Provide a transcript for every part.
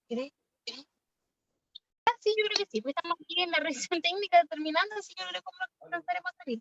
¿Crees? Sí, yo creo que sí. Pues estamos aquí en la revisión técnica terminando, así yo creo que comenzaremos a salir.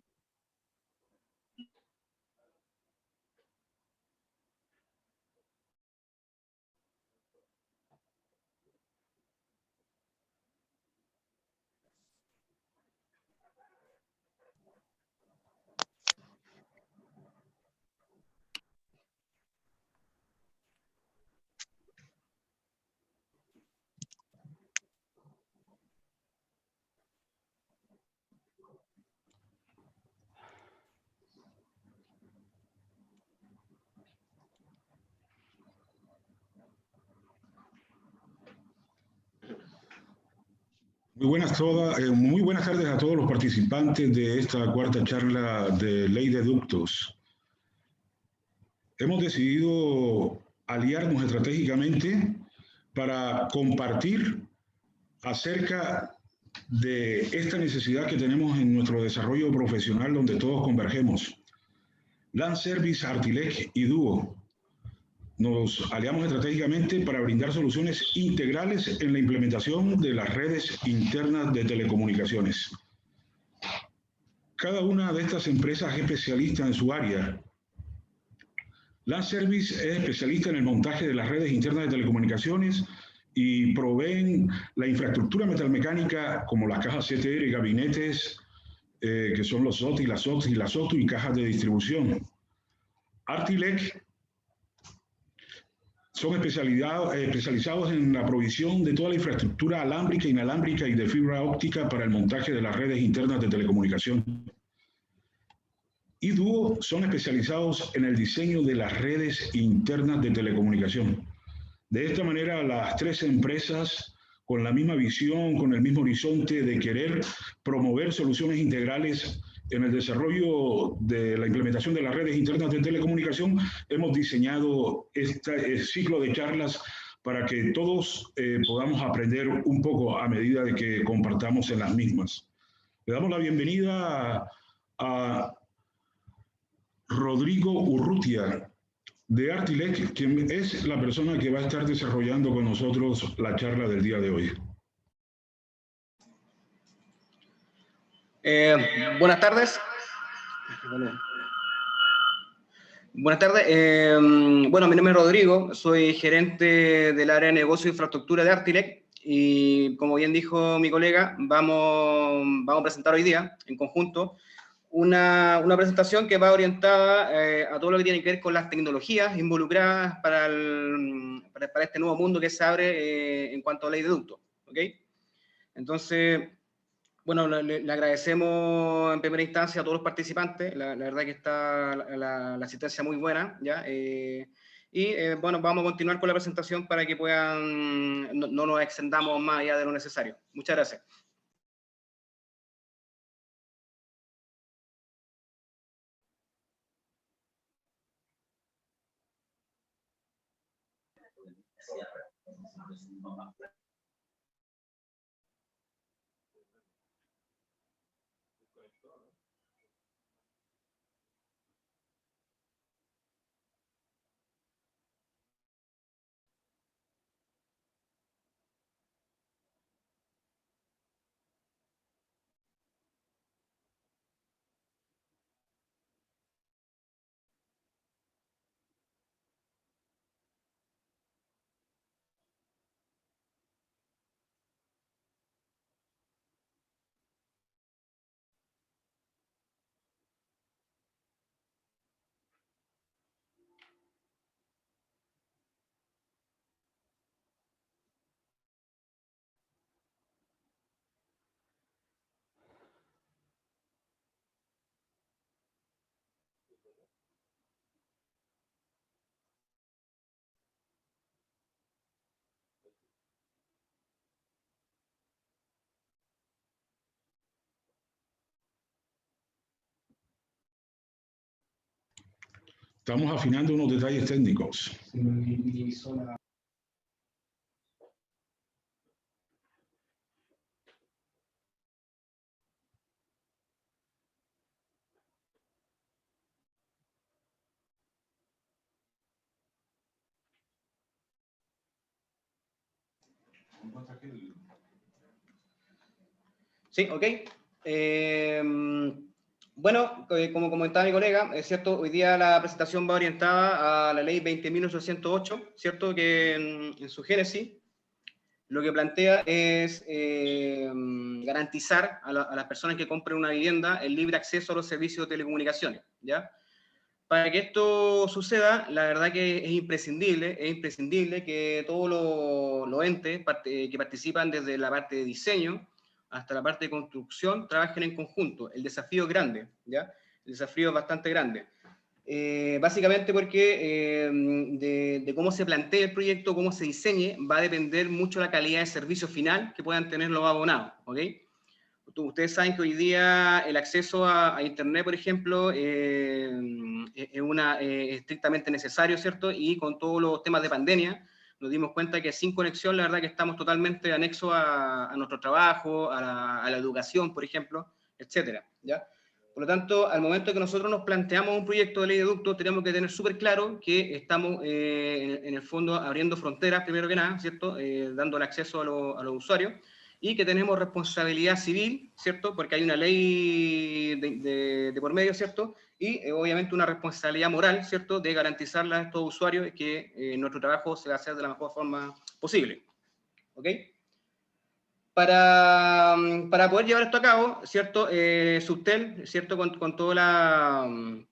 Muy buenas tardes a todos los participantes de esta cuarta charla de Ley de Ductos. Hemos decidido aliarnos estratégicamente para compartir acerca de esta necesidad que tenemos en nuestro desarrollo profesional donde todos convergemos. Landservice, Artilec y Duo. Nos aliamos estratégicamente para brindar soluciones integrales en la implementación de las redes internas de telecomunicaciones. Cada una de estas empresas es especialista en su área. Landservice es especialista en el montaje de las redes internas de telecomunicaciones y proveen la infraestructura metalmecánica como las cajas CTR, gabinetes, que son los SOT y las SOT y las SOTU y cajas de distribución. Artilec son especializados en la provisión de toda la infraestructura alámbrica, inalámbrica y de fibra óptica para el montaje de las redes internas de telecomunicación. Y Duo son especializados en el diseño de las redes internas de telecomunicación. De esta manera, las tres empresas, con la misma visión, con el mismo horizonte de querer promover soluciones integrales en el desarrollo de la implementación de las redes internas de telecomunicación, hemos diseñado este ciclo de charlas para que todos podamos aprender un poco a medida de que compartamos en las mismas. Le damos la bienvenida a Rodrigo Urrutia, de Artilec, quien es la persona que va a estar desarrollando con nosotros la charla del día de hoy. Buenas tardes. Buenas tardes. Bueno, mi nombre es Rodrigo, soy gerente del área de negocio e infraestructura de Artilec y como bien dijo mi colega, vamos a presentar hoy día en conjunto una presentación que va orientada a todo lo que tiene que ver con las tecnologías involucradas para este nuevo mundo que se abre en cuanto a ley de ductos, ¿ok? Entonces, bueno, le agradecemos en primera instancia a todos los participantes, la verdad que está la asistencia muy buena, ¿ya? Bueno, vamos a continuar con la presentación para que puedan, no nos extendamos más allá de lo necesario. Muchas gracias. Estamos afinando unos detalles técnicos. Sí, ok. Bueno, como comentaba mi colega, es cierto, hoy día la presentación va orientada a la ley 20.808, ¿cierto? Que en su génesis lo que plantea es garantizar a las personas que compren una vivienda el libre acceso a los servicios de telecomunicaciones, ¿ya? Para que esto suceda, la verdad que es imprescindible que todos los entes que participan desde la parte de diseño hasta la parte de construcción trabajen en conjunto. El desafío es grande, ¿ya? El desafío es bastante grande. Básicamente porque de cómo se plantea el proyecto, cómo se diseñe, va a depender mucho la calidad de servicio final que puedan tener los abonados, ¿ok? Ustedes saben que hoy día el acceso a Internet, por ejemplo, es estrictamente necesario, ¿cierto? Y con todos los temas de pandemia, nos dimos cuenta que sin conexión, la verdad que estamos totalmente anexos a nuestro trabajo, a la educación, por ejemplo, etcétera, ¿ya? Por lo tanto, al momento que nosotros nos planteamos un proyecto de ley de ductos, tenemos que tener súper claro que estamos, en el fondo, abriendo fronteras, primero que nada, ¿cierto? Dando el acceso a los usuarios, y que tenemos responsabilidad civil, ¿cierto? Porque hay una ley de por medio, ¿cierto? Y obviamente una responsabilidad moral, ¿cierto? De garantizarle a estos usuarios que nuestro trabajo se va a hacer de la mejor forma posible, ¿ok? Para poder llevar esto a cabo, ¿cierto? Subtel, ¿cierto? Con todo el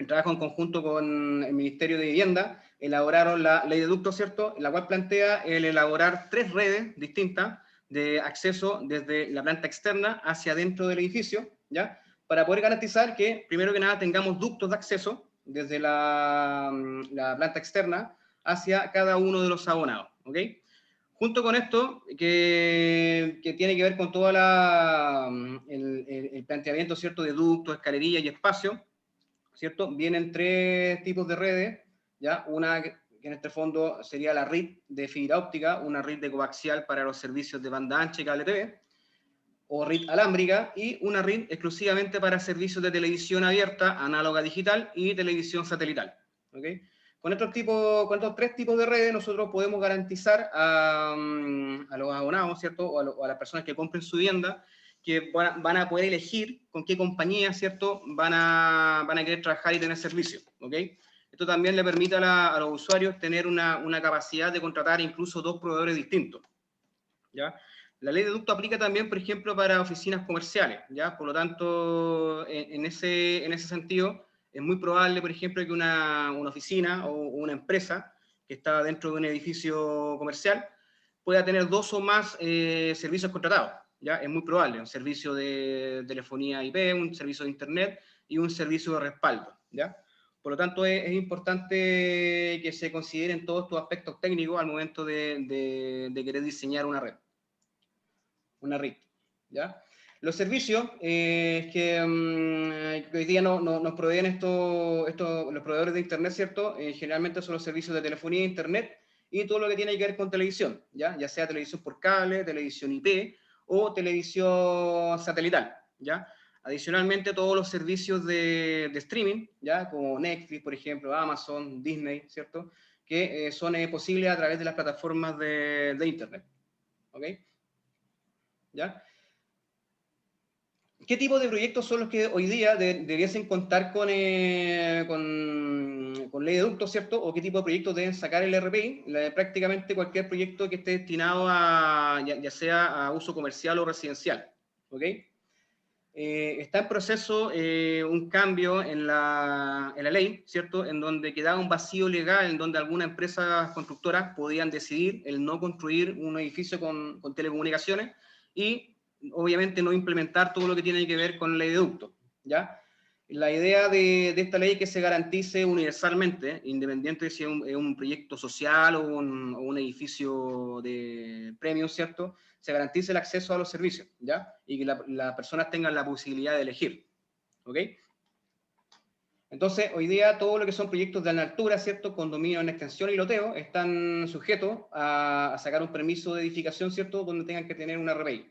trabajo en conjunto con el Ministerio de Vivienda, elaboraron la ley de ductos, ¿cierto? La cual plantea el elaborar 3 redes distintas de acceso desde la planta externa hacia dentro del edificio, ¿ya? Para poder garantizar que, primero que nada, tengamos ductos de acceso desde la planta externa hacia cada uno de los abonados, ¿ok? Junto con esto, que tiene que ver con todo el planteamiento, ¿cierto?, de ductos, escalerillas y espacio, ¿cierto? Vienen 3 tipos de redes, ¿ya? Una que en este fondo sería la red de fibra óptica, una red de coaxial para los servicios de banda ancha y cable TV, o red alámbrica, y una red exclusivamente para servicios de televisión abierta, análoga digital y televisión satelital, ¿ok? Con estos 3 tipos de redes nosotros podemos garantizar a los abonados, ¿cierto? O a las personas que compren su vivienda, que van a poder elegir con qué compañía, ¿cierto? Van a querer trabajar y tener servicio, ¿ok? Esto también le permite a los usuarios tener una capacidad de contratar incluso 2 proveedores distintos, ¿ya? La ley de ducto aplica también, por ejemplo, para oficinas comerciales, ¿ya? Por lo tanto, en ese sentido, es muy probable, por ejemplo, que una oficina o una empresa que está dentro de un edificio comercial pueda tener 2 o más servicios contratados, ¿ya? Es muy probable, un servicio de telefonía IP, un servicio de internet y un servicio de respaldo, ¿ya? Por lo tanto, es importante que se consideren todos estos aspectos técnicos al momento de querer diseñar una red. Una RIT, ¿ya? Los servicios que hoy día nos proveen los proveedores de Internet, ¿cierto? Generalmente son los servicios de telefonía, Internet y todo lo que tiene que ver con televisión, ya sea televisión por cable, televisión IP o televisión satelital, ¿ya? Adicionalmente, todos los servicios de streaming, ¿ya? Como Netflix, por ejemplo, Amazon, Disney, ¿cierto? Que son posibles a través de las plataformas de Internet, ¿ok? ¿Ya? ¿Qué tipo de proyectos son los que hoy día debiesen contar con ley de ductos, ¿cierto? ¿O qué tipo de proyectos deben sacar el RPI? Prácticamente cualquier proyecto que esté destinado ya sea a uso comercial o residencial, ¿ok? Está en proceso un cambio en la ley, ¿cierto? En donde quedaba un vacío legal, en donde algunas empresas constructoras podían decidir el no construir un edificio con telecomunicaciones y obviamente no implementar todo lo que tiene que ver con la ley de ductos, ¿ya? La idea de esta ley es que se garantice universalmente, independiente de si es un proyecto social o un edificio de premium, ¿cierto? Se garantice el acceso a los servicios, ¿ya? Y que las personas tengan la posibilidad de elegir, ¿ok? Entonces, hoy día todo lo que son proyectos de altura, ¿cierto? Condominio en extensión y loteo, están sujetos a sacar un permiso de edificación, ¿cierto? Donde tengan que tener una RPI,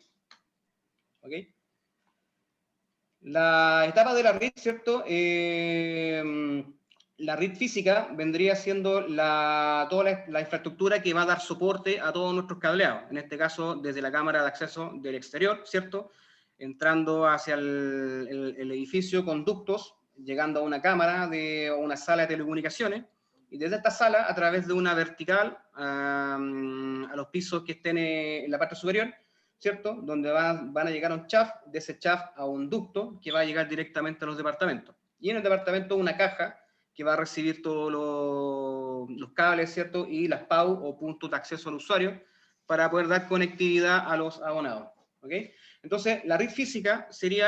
¿ok? La etapa de la red, ¿cierto? la red física vendría siendo toda la infraestructura que va a dar soporte a todos nuestros cableados, en este caso desde la cámara de acceso del exterior, ¿cierto? Entrando hacia el edificio con ductos, llegando a una cámara o una sala de telecomunicaciones, y desde esta sala, a través de una vertical, a los pisos que estén en la parte superior, ¿cierto? Donde van a llegar a un shaft, de ese shaft a un ducto que va a llegar directamente a los departamentos. Y en el departamento una caja que va a recibir todos los cables, ¿cierto? Y las PAU o puntos de acceso al usuario para poder dar conectividad a los abonados, ¿ok? Entonces, la red física sería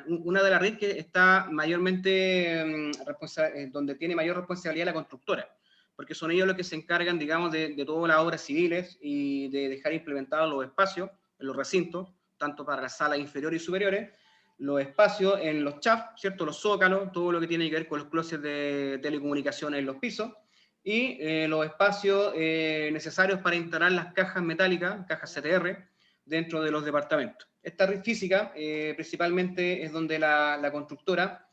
una de las redes que está mayormente, donde tiene mayor responsabilidad la constructora, porque son ellos los que se encargan, digamos, de todas las obras civiles y de dejar implementados los espacios en los recintos, tanto para las salas inferiores y superiores, los espacios en los shafts, ¿cierto? Los zócalos, todo lo que tiene que ver con los closets de telecomunicaciones en los pisos, y los espacios necesarios para instalar las cajas metálicas, cajas CTR, dentro de los departamentos. Esta red física principalmente es donde la constructora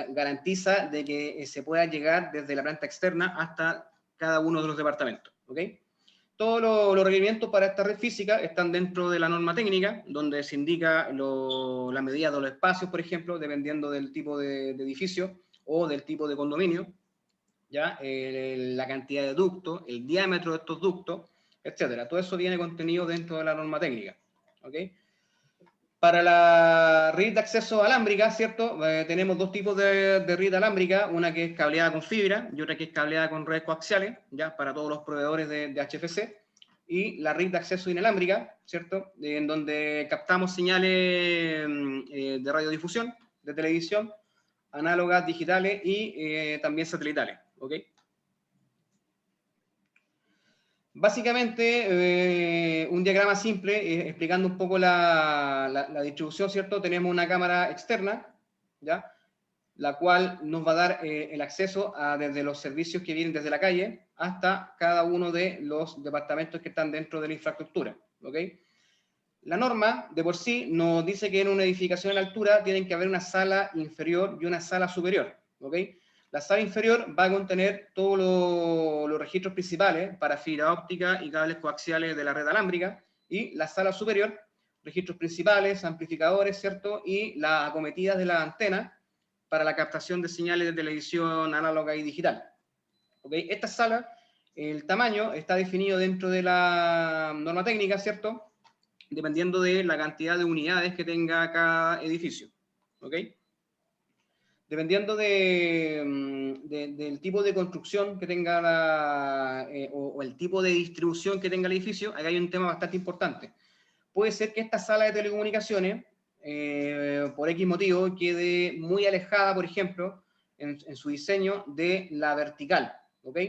garantiza de que se pueda llegar desde la planta externa hasta cada uno de los departamentos, ¿ok? Todos los requerimientos para esta red física están dentro de la norma técnica, donde se indica la medida de los espacios, por ejemplo, dependiendo del tipo de edificio o del tipo de condominio, ¿ya? La cantidad de ductos, el diámetro de estos ductos, etcétera. Todo eso viene contenido dentro de la norma técnica, ¿ok? Para la red de acceso alámbrica, ¿cierto? Tenemos dos tipos de red alámbrica, una que es cableada con fibra y otra que es cableada con redes coaxiales, ¿ya? Para todos los proveedores de HFC. Y la red de acceso inalámbrica, ¿cierto? En donde captamos señales de radiodifusión, de televisión, análogas, digitales y también satelitales, ¿ok? Básicamente, un diagrama simple, explicando un poco la distribución, ¿cierto? Tenemos una cámara externa, ¿ya? La cual nos va a dar el acceso desde los servicios que vienen desde la calle hasta cada uno de los departamentos que están dentro de la infraestructura, ¿ok? La norma, de por sí, nos dice que en una edificación en altura tienen que haber una sala inferior y una sala superior, ¿ok? La sala inferior va a contener todos los registros principales para fibra óptica y cables coaxiales de la red alámbrica, y la sala superior, registros principales, amplificadores, ¿cierto? Y las acometidas de la antena para la captación de señales de televisión análoga y digital. ¿Ok? Esta sala, el tamaño está definido dentro de la norma técnica, ¿cierto? Dependiendo de la cantidad de unidades que tenga cada edificio. ¿Ok? Dependiendo del tipo de construcción que tenga o el tipo de distribución que tenga el edificio, acá hay un tema bastante importante. Puede ser que esta sala de telecomunicaciones, por X motivo, quede muy alejada, por ejemplo, en su diseño de la vertical, ¿ok?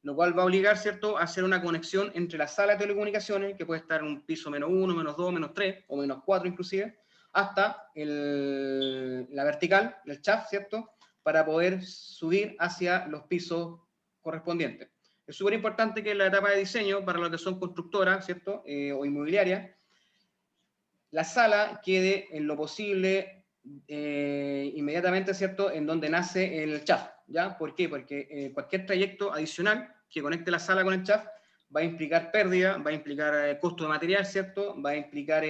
Lo cual va a obligar, ¿cierto?, a hacer una conexión entre la sala de telecomunicaciones, que puede estar en un piso -1, -2, -3, o -4 inclusive, hasta la vertical, el shaft, ¿cierto?, para poder subir hacia los pisos correspondientes. Es súper importante que en la etapa de diseño, para los que son constructoras, ¿cierto?, o inmobiliarias, la sala quede en lo posible inmediatamente, ¿cierto?, en donde nace el shaft, ¿ya? ¿Por qué? Porque cualquier trayecto adicional que conecte la sala con el shaft va a implicar pérdida, va a implicar costo de material, ¿cierto?, va a implicar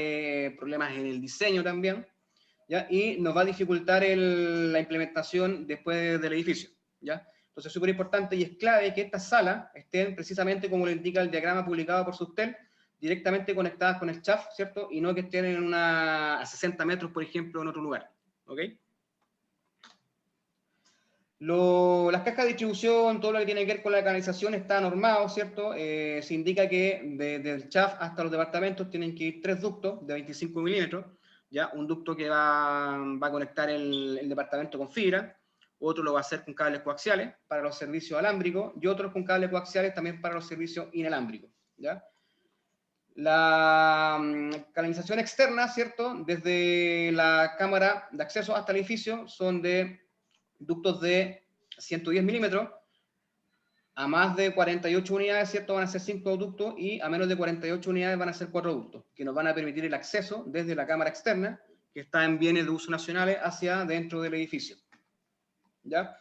problemas en el diseño también, ¿ya? Y nos va a dificultar la implementación después del edificio, ¿ya? Entonces es súper importante y es clave que estas salas estén precisamente como lo indica el diagrama publicado por Sustel, directamente conectadas con el shaft, ¿cierto? Y no que estén a 60 metros, por ejemplo, en otro lugar, ¿ok? Las cajas de distribución, todo lo que tiene que ver con la canalización está normado, ¿cierto? Se indica que desde el shaft hasta los departamentos tienen que ir 3 ductos de 25 milímetros, ¿ya? Un ducto que va a conectar el departamento con fibra, otro lo va a hacer con cables coaxiales para los servicios alámbricos y otros con cables coaxiales también para los servicios inalámbricos, ¿ya? La canalización externa, ¿cierto?, desde la cámara de acceso hasta el edificio son de ductos de 110 milímetros, a más de 48 unidades, ¿cierto?, van a ser 5 ductos, y a menos de 48 unidades van a ser 4 ductos, que nos van a permitir el acceso desde la cámara externa, que está en bienes de uso nacionales, hacia dentro del edificio. ¿ya?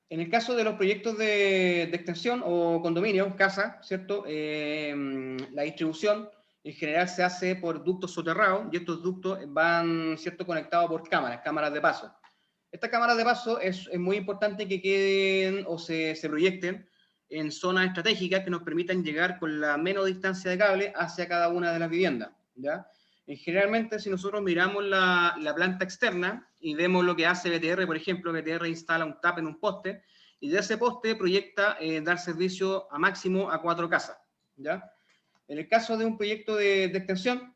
En el caso de los proyectos de extensión o condominios, casa, ¿cierto? La distribución en general se hace por ductos soterrados y estos ductos van, ¿cierto?, conectados por cámaras de paso. Estas cámaras de paso es muy importante que queden o se proyecten en zonas estratégicas que nos permitan llegar con la menos distancia de cable hacia cada una de las viviendas, ¿ya? Generalmente, si nosotros miramos la planta externa y vemos lo que hace BTR, por ejemplo, BTR instala un tap en un poste y de ese poste proyecta dar servicio a máximo a 4 casas, ¿ya? En el caso de un proyecto de extensión,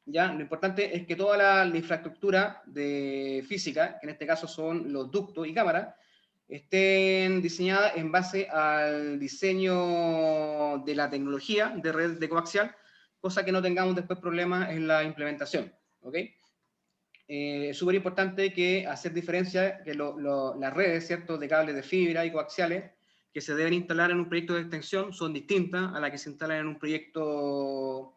¿ya? Lo importante es que toda la infraestructura de física, que en este caso son los ductos y cámaras, estén diseñadas en base al diseño de la tecnología de red de coaxial, cosa que no tengamos después problemas en la implementación, ¿ok? Es súper importante que hacer diferencia que las redes, ¿cierto?, de cables de fibra y coaxiales que se deben instalar en un proyecto de extensión son distintas a las que se instalan en un proyecto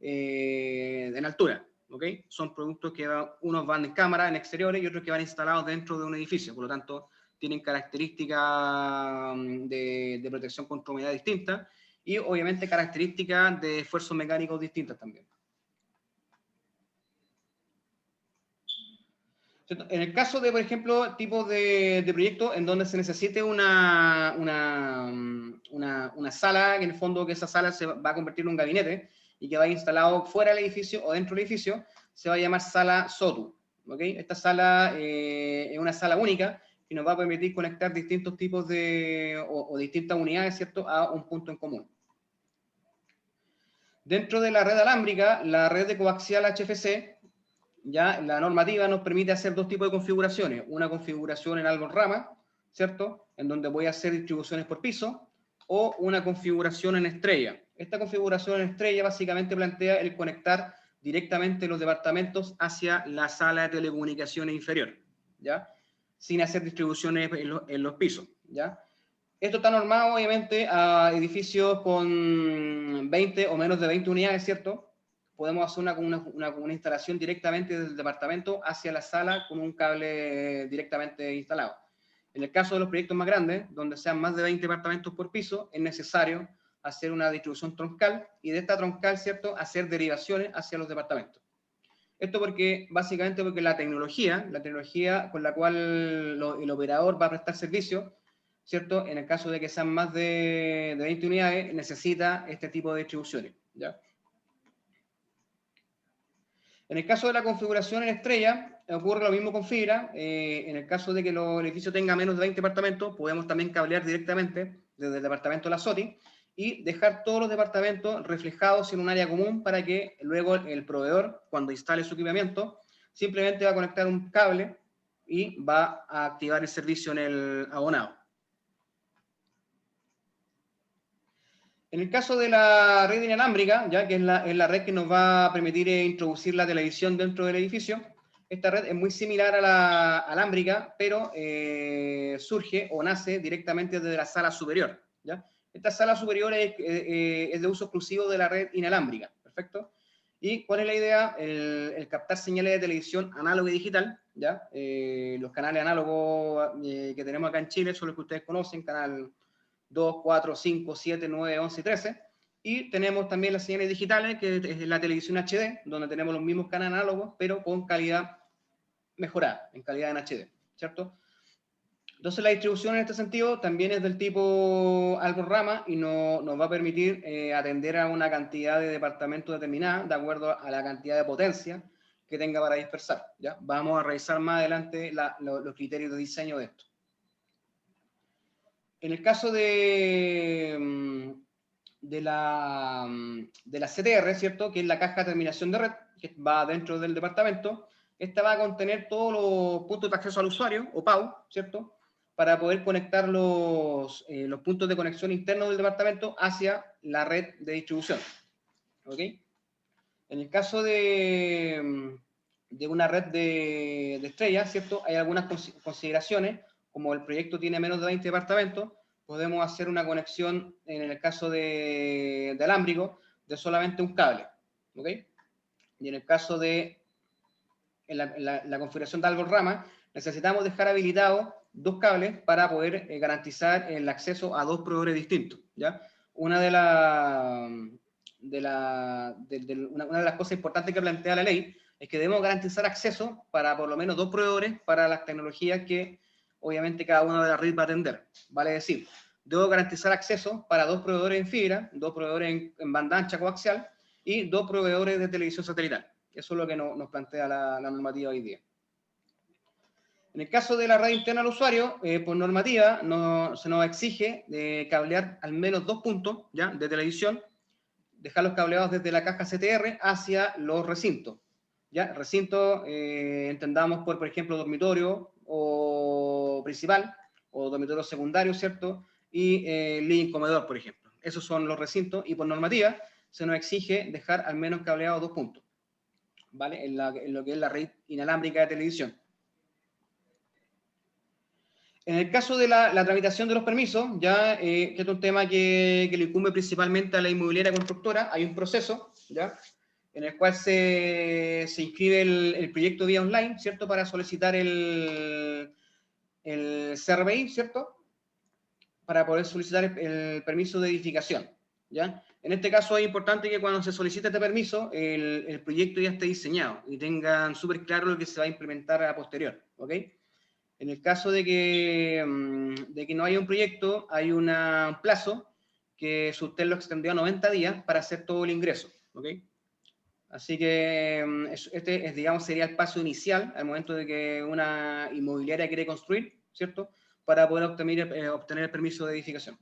en altura, ¿ok? Son productos que unos van en cámara, en exteriores, y otros que van instalados dentro de un edificio, por lo tanto, tienen características de protección contra humedad distintas, y obviamente características de esfuerzos mecánicos distintas también. En el caso de, por ejemplo, tipos de proyectos en donde se necesite una sala, en el fondo que esa sala se va a convertir en un gabinete y que va instalado fuera del edificio o dentro del edificio, se va a llamar sala SOTU, ¿ok? Esta sala es una sala única que nos va a permitir conectar distintos tipos o distintas unidades, ¿cierto?, a un punto en común. Dentro de la red alámbrica, la red de coaxial HFC, ya la normativa nos permite hacer dos tipos de configuraciones. Una configuración en árbol rama, ¿cierto?, en donde voy a hacer distribuciones por piso, o una configuración en estrella. Esta configuración en estrella básicamente plantea el conectar directamente los departamentos hacia la sala de telecomunicaciones inferior, ¿ya?, sin hacer distribuciones en los pisos, ¿ya? Esto está normado, obviamente, a edificios con 20 o menos de 20 unidades, ¿cierto? Podemos hacer una instalación directamente desde el departamento hacia la sala con un cable directamente instalado. En el caso de los proyectos más grandes, donde sean más de 20 departamentos por piso, es necesario hacer una distribución troncal y de esta troncal, ¿cierto?, hacer derivaciones hacia los departamentos. Esto básicamente porque la tecnología con la cual el operador va a prestar servicio, ¿cierto?, en el caso de que sean más de 20 unidades, necesita este tipo de distribuciones, ¿ya? En el caso de la configuración en estrella, ocurre lo mismo con fibra. En el caso de que el edificio tenga menos de 20 departamentos, podemos también cablear directamente desde el departamento de la SOTI y dejar todos los departamentos reflejados en un área común para que luego el proveedor, cuando instale su equipamiento, simplemente va a conectar un cable y va a activar el servicio en el abonado. En el caso de la red inalámbrica, ya que es la red que nos va a permitir introducir la televisión dentro del edificio, esta red es muy similar a la alámbrica, pero surge o nace directamente desde la sala superior, ¿ya? Esta sala superior es de uso exclusivo de la red inalámbrica, ¿perfecto? ¿Y cuál es la idea? El captar señales de televisión análoga y digital, ¿ya? Los canales análogos que tenemos acá en Chile son los que ustedes conocen, canal 2, 4, 5, 7, 9, 11 y 13. Y tenemos también las señales digitales, que es la televisión HD, donde tenemos los mismos canales análogos, pero con calidad mejorada, en calidad en HD, ¿cierto? Entonces la distribución en este sentido también es del tipo árbol rama y nos va a permitir atender a una cantidad de departamentos determinada de acuerdo a la cantidad de potencia que tenga para dispersar, ¿ya? Vamos a revisar más adelante los criterios de diseño de esto. En el caso de la CTR, ¿cierto?, que es la caja de terminación de red, que va dentro del departamento, esta va a contener todos los puntos de acceso al usuario, o PAU, ¿cierto?, para poder conectar los puntos de conexión internos del departamento hacia la red de distribución. ¿Ok? En el caso de una red de estrellas, ¿cierto?, hay algunas consideraciones. Como el proyecto tiene menos de 20 departamentos, podemos hacer una conexión, en el caso de alámbrico, de solamente un cable, ¿ok? Y en el caso de la configuración de árbol rama, necesitamos dejar habilitados 2 cables para poder garantizar el acceso a 2 proveedores distintos, ¿ya? Una de las cosas importantes que plantea la ley es que debemos garantizar acceso para por lo menos 2 proveedores para las tecnologías que obviamente cada una de las redes va a atender. Vale decir, debo garantizar acceso para 2 proveedores en fibra, 2 proveedores en banda ancha coaxial y 2 proveedores de televisión satelital. Eso es lo que nos plantea la normativa hoy día. En el caso de la red interna al usuario, por normativa se nos exige cablear al menos 2 puntos, ¿ya?, de televisión, dejarlos cableados desde la caja CTR hacia los recintos. ¿Ya? Recinto, entendamos por ejemplo, dormitorio o principal, o dormitorio secundario, ¿cierto? Y living comedor, por ejemplo. Esos son los recintos, y por normativa se nos exige dejar al menos cableados 2 puntos, ¿vale? En lo que es la red inalámbrica de televisión. En el caso de la tramitación de los permisos, ya que es un tema que le incumbe principalmente a la inmobiliaria constructora, hay un proceso, ¿ya?, en el cual se inscribe el proyecto vía online, ¿cierto?, para solicitar el CRBI, ¿cierto?, para poder solicitar el permiso de edificación, ¿ya? En este caso es importante que cuando se solicite este permiso, el proyecto ya esté diseñado y tengan súper claro lo que se va a implementar a posterior, ¿ok? En el caso de que no haya un proyecto, hay un plazo que usted lo extendió a 90 días para hacer todo el ingreso, ¿ok? Así que este, digamos, sería el paso inicial al momento de que una inmobiliaria quiere construir, ¿cierto?, para poder obtener el permiso de edificación.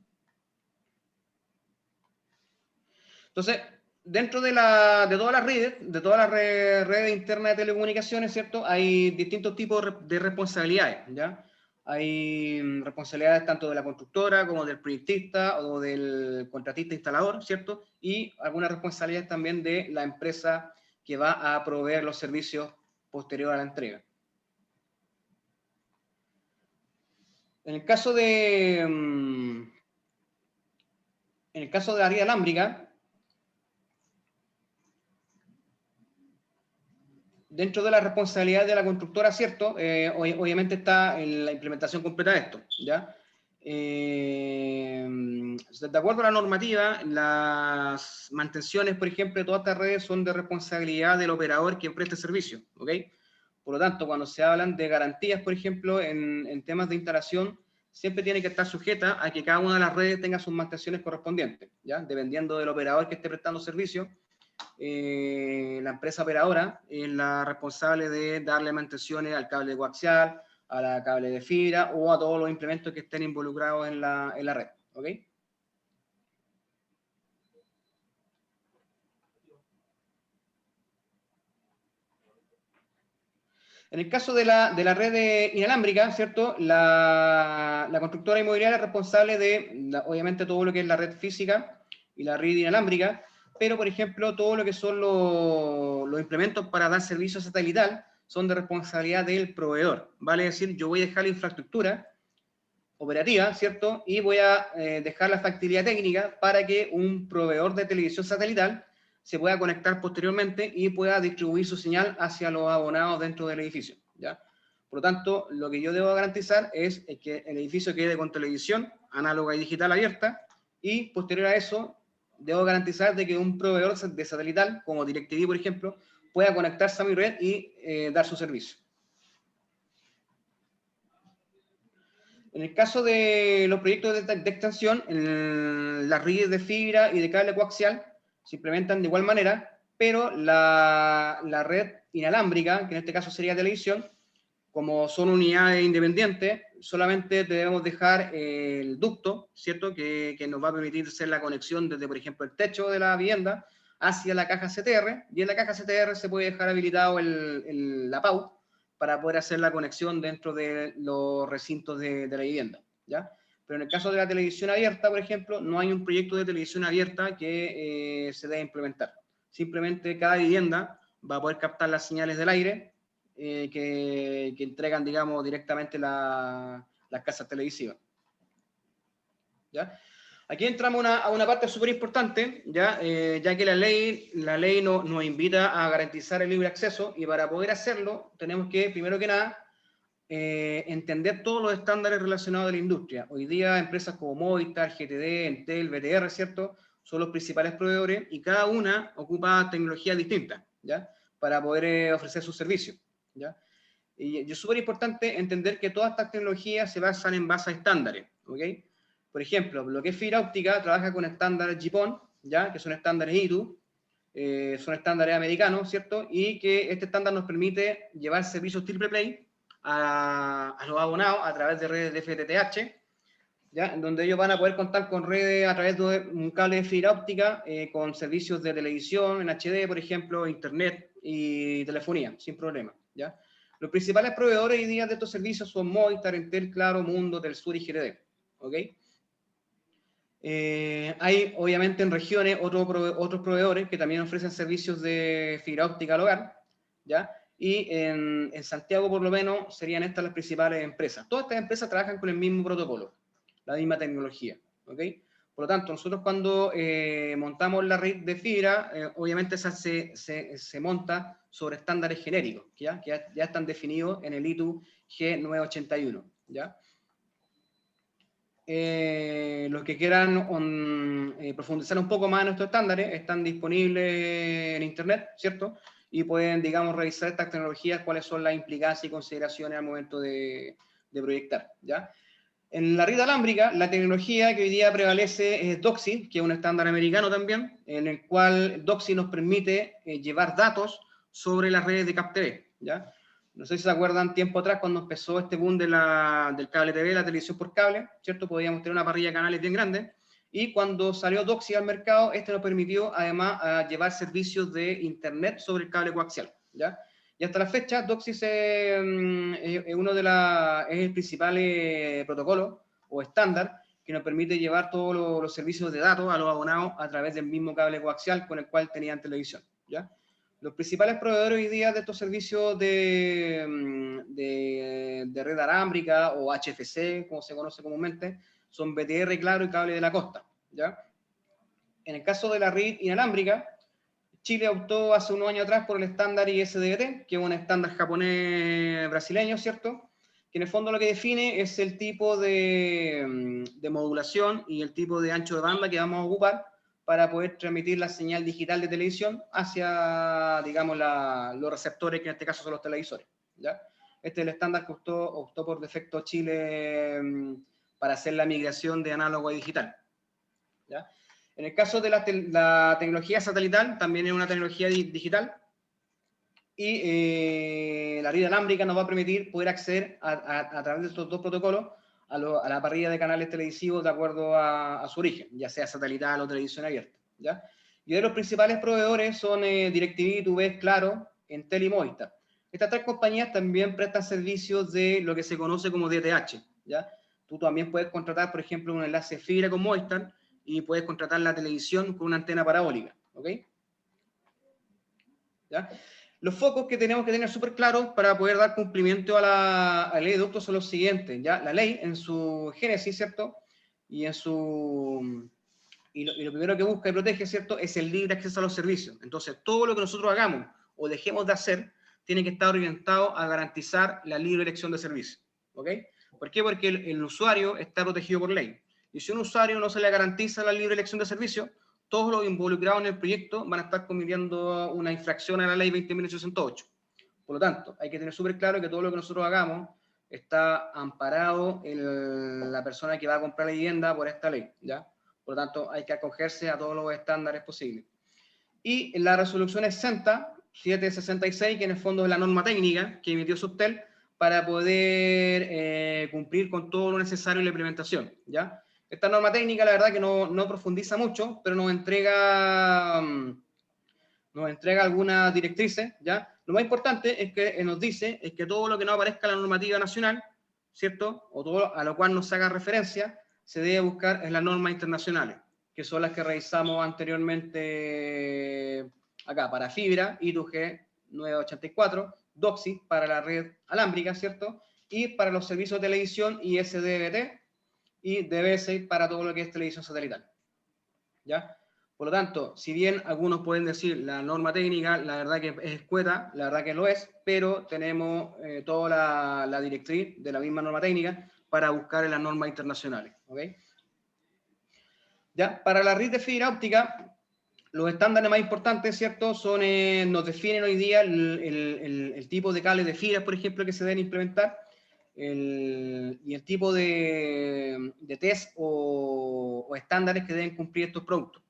Entonces, dentro de todas las redes internas de telecomunicaciones, ¿cierto?, hay distintos tipos de responsabilidades, ¿ya? Hay responsabilidades tanto de la constructora como del proyectista o del contratista instalador, ¿cierto? Y algunas responsabilidades también de la empresa que va a proveer los servicios posterior a la entrega. En el caso de la red alámbrica, dentro de la responsabilidad de la constructora, ¿cierto? Obviamente está en la implementación completa de esto, ¿ya? De acuerdo a la normativa, las mantenciones, por ejemplo, de todas estas redes son de responsabilidad del operador que preste servicio, ¿ok? Por lo tanto, cuando se hablan de garantías, por ejemplo, en temas de instalación, siempre tiene que estar sujeta a que cada una de las redes tenga sus mantenciones correspondientes, ¿ya? Dependiendo del operador que esté prestando servicio, la empresa operadora es la responsable de darle mantenciones al cable coaxial, a la cable de fibra o a todos los implementos que estén involucrados en la red, ¿ok? En el caso de la red inalámbrica, ¿cierto?, la constructora inmobiliaria es responsable de, obviamente, todo lo que es la red física y la red inalámbrica, pero, por ejemplo, todo lo que son los implementos para dar servicio satelital son de responsabilidad del proveedor. Vale decir, yo voy a dejar la infraestructura operativa, ¿cierto?, y voy a dejar la factibilidad técnica para que un proveedor de televisión satelital se pueda conectar posteriormente y pueda distribuir su señal hacia los abonados dentro del edificio, ¿ya? Por lo tanto, lo que yo debo garantizar es que el edificio quede con televisión análoga y digital abierta, y posterior a eso, debo garantizar de que un proveedor de satelital, como DirecTV, por ejemplo, pueda conectarse a mi red y dar su servicio. En el caso de los proyectos de extensión, las redes de fibra y de cable coaxial se implementan de igual manera, pero la red inalámbrica, que en este caso sería televisión, como son unidades independientes, solamente debemos dejar el ducto, ¿cierto?, que nos va a permitir hacer la conexión desde, por ejemplo, el techo de la vivienda hacia la caja CTR, y en la caja CTR se puede dejar habilitado la PAU para poder hacer la conexión dentro de los recintos de la vivienda, ¿ya? Pero en el caso de la televisión abierta, por ejemplo, no hay un proyecto de televisión abierta que se debe implementar. Simplemente cada vivienda va a poder captar las señales del aire que entregan, digamos, directamente las casas televisivas, ¿ya? Aquí entramos a una parte súper importante, ya que la ley nos invita a garantizar el libre acceso, y para poder hacerlo tenemos que, primero que nada, entender todos los estándares relacionados a la industria. Hoy día empresas como Movistar, GTD, Entel, BTR, ¿cierto?, son los principales proveedores, y cada una ocupa tecnologías distintas, ¿ya?, para poder ofrecer sus servicios, ¿ya? Y es súper importante entender que todas estas tecnologías se basan en base a estándares, ¿ok? Por ejemplo, lo que es fibra óptica trabaja con estándares GPON, ¿ya?, que son estándares ITU, son estándares americanos, ¿cierto? Y que este estándar nos permite llevar servicios triple play a los abonados a través de redes de FTTH, ¿ya?, en donde ellos van a poder contar con redes a través de un cable de fibra óptica, con servicios de televisión en HD, por ejemplo, internet y telefonía, sin problema, ¿ya? Los principales proveedores hoy día de estos servicios son Movistar, Entel, Claro, Mundo, Telsur y GTD, ¿ok? Hay, obviamente, en regiones otros proveedores que también ofrecen servicios de fibra óptica al hogar, ¿ya? Y en Santiago, por lo menos, serían estas las principales empresas. Todas estas empresas trabajan con el mismo protocolo, la misma tecnología, ¿ok? Por lo tanto, nosotros cuando montamos la red de fibra, obviamente esa se monta sobre estándares genéricos, que ya están definidos en el ITU G981, ¿ya? Los que quieran profundizar un poco más en estos estándares están disponibles en internet, ¿cierto? Y pueden, digamos, revisar estas tecnologías, cuáles son las implicancias y consideraciones al momento de proyectar, ¿ya? En la red alámbrica, la tecnología que hoy día prevalece es DOCSI, que es un estándar americano también, en el cual DOCSI nos permite llevar datos sobre las redes de CAP-TV, ¿ya? No sé si se acuerdan tiempo atrás cuando empezó este boom del cable TV, la televisión por cable, ¿cierto? Podíamos tener una parrilla de canales bien grande, y cuando salió DOCSI al mercado, este nos permitió además llevar servicios de internet sobre el cable coaxial, ¿ya? Y hasta la fecha, DOCSI es el principal protocolo o estándar que nos permite llevar todos los servicios de datos a los abonados a través del mismo cable coaxial con el cual tenían televisión, ¿ya? Los principales proveedores hoy día de estos servicios de red alámbrica o HFC, como se conoce comúnmente, son BTR, Claro y Cable de la Costa, ¿ya? En el caso de la red inalámbrica, Chile optó hace unos años atrás por el estándar ISDT, que es un estándar japonés-brasileño, ¿cierto?, que en el fondo lo que define es el tipo de modulación y el tipo de ancho de banda que vamos a ocupar para poder transmitir la señal digital de televisión hacia, digamos, los receptores, que en este caso son los televisores, ¿ya? Este es el estándar que optó por defecto Chile para hacer la migración de análogo a digital, ¿ya? En el caso de la tecnología satelital, también es una tecnología digital, y la red alámbrica nos va a permitir poder acceder a través de estos dos protocolos a la parrilla de canales televisivos de acuerdo a su origen, ya sea satelital o televisión abierta, ¿ya? Y de los principales proveedores son DirecTV, TuVes, Claro, Entel y Movistar. Estas tres compañías también prestan servicios de lo que se conoce como DTH, ¿ya? Tú también puedes contratar, por ejemplo, un enlace de fibra con Movistar, y puedes contratar la televisión con una antena parabólica, ¿ok? ¿Ya? Los focos que tenemos que tener súper claros para poder dar cumplimiento a la ley de ductos son los siguientes, ¿ya? La ley en su génesis, ¿cierto? Y lo primero que busca y protege, ¿cierto?, es el libre acceso a los servicios. Entonces, todo lo que nosotros hagamos o dejemos de hacer tiene que estar orientado a garantizar la libre elección de servicios, ¿ok? ¿Por qué? Porque el usuario está protegido por ley. Y si a un usuario no se le garantiza la libre elección de servicio, todos los involucrados en el proyecto van a estar cometiendo una infracción a la ley 20.808. Por lo tanto, hay que tener súper claro que todo lo que nosotros hagamos está amparado en la persona que va a comprar la vivienda por esta ley, ¿ya? Por lo tanto, hay que acogerse a todos los estándares posibles. Y la resolución es 766, que en el fondo es la norma técnica que emitió Subtel para poder cumplir con todo lo necesario en la implementación, ¿ya? Esta norma técnica, la verdad que no profundiza mucho, pero nos entrega algunas directrices, ¿ya? Lo más importante es que nos dice es que todo lo que no aparezca en la normativa nacional, ¿cierto?, o todo a lo cual nos haga referencia, se debe buscar en las normas internacionales, que son las que revisamos anteriormente acá, para fibra, ITU G984, DOCSI para la red alámbrica, ¿cierto?, y para los servicios de televisión, ISDBT, y DBS para todo lo que es televisión satelital. ¿Ya? Por lo tanto, si bien algunos pueden decir la norma técnica, la verdad que es escueta, la verdad que lo es, pero tenemos toda la directriz de la misma norma técnica para buscar en las normas internacionales. ¿Okay? ¿Ya? Para la red de fibra óptica, los estándares más importantes, ¿cierto? Son, nos definen hoy día el tipo de cables de fibra, por ejemplo, que se deben implementar, y el tipo de test o estándares que deben cumplir estos productos.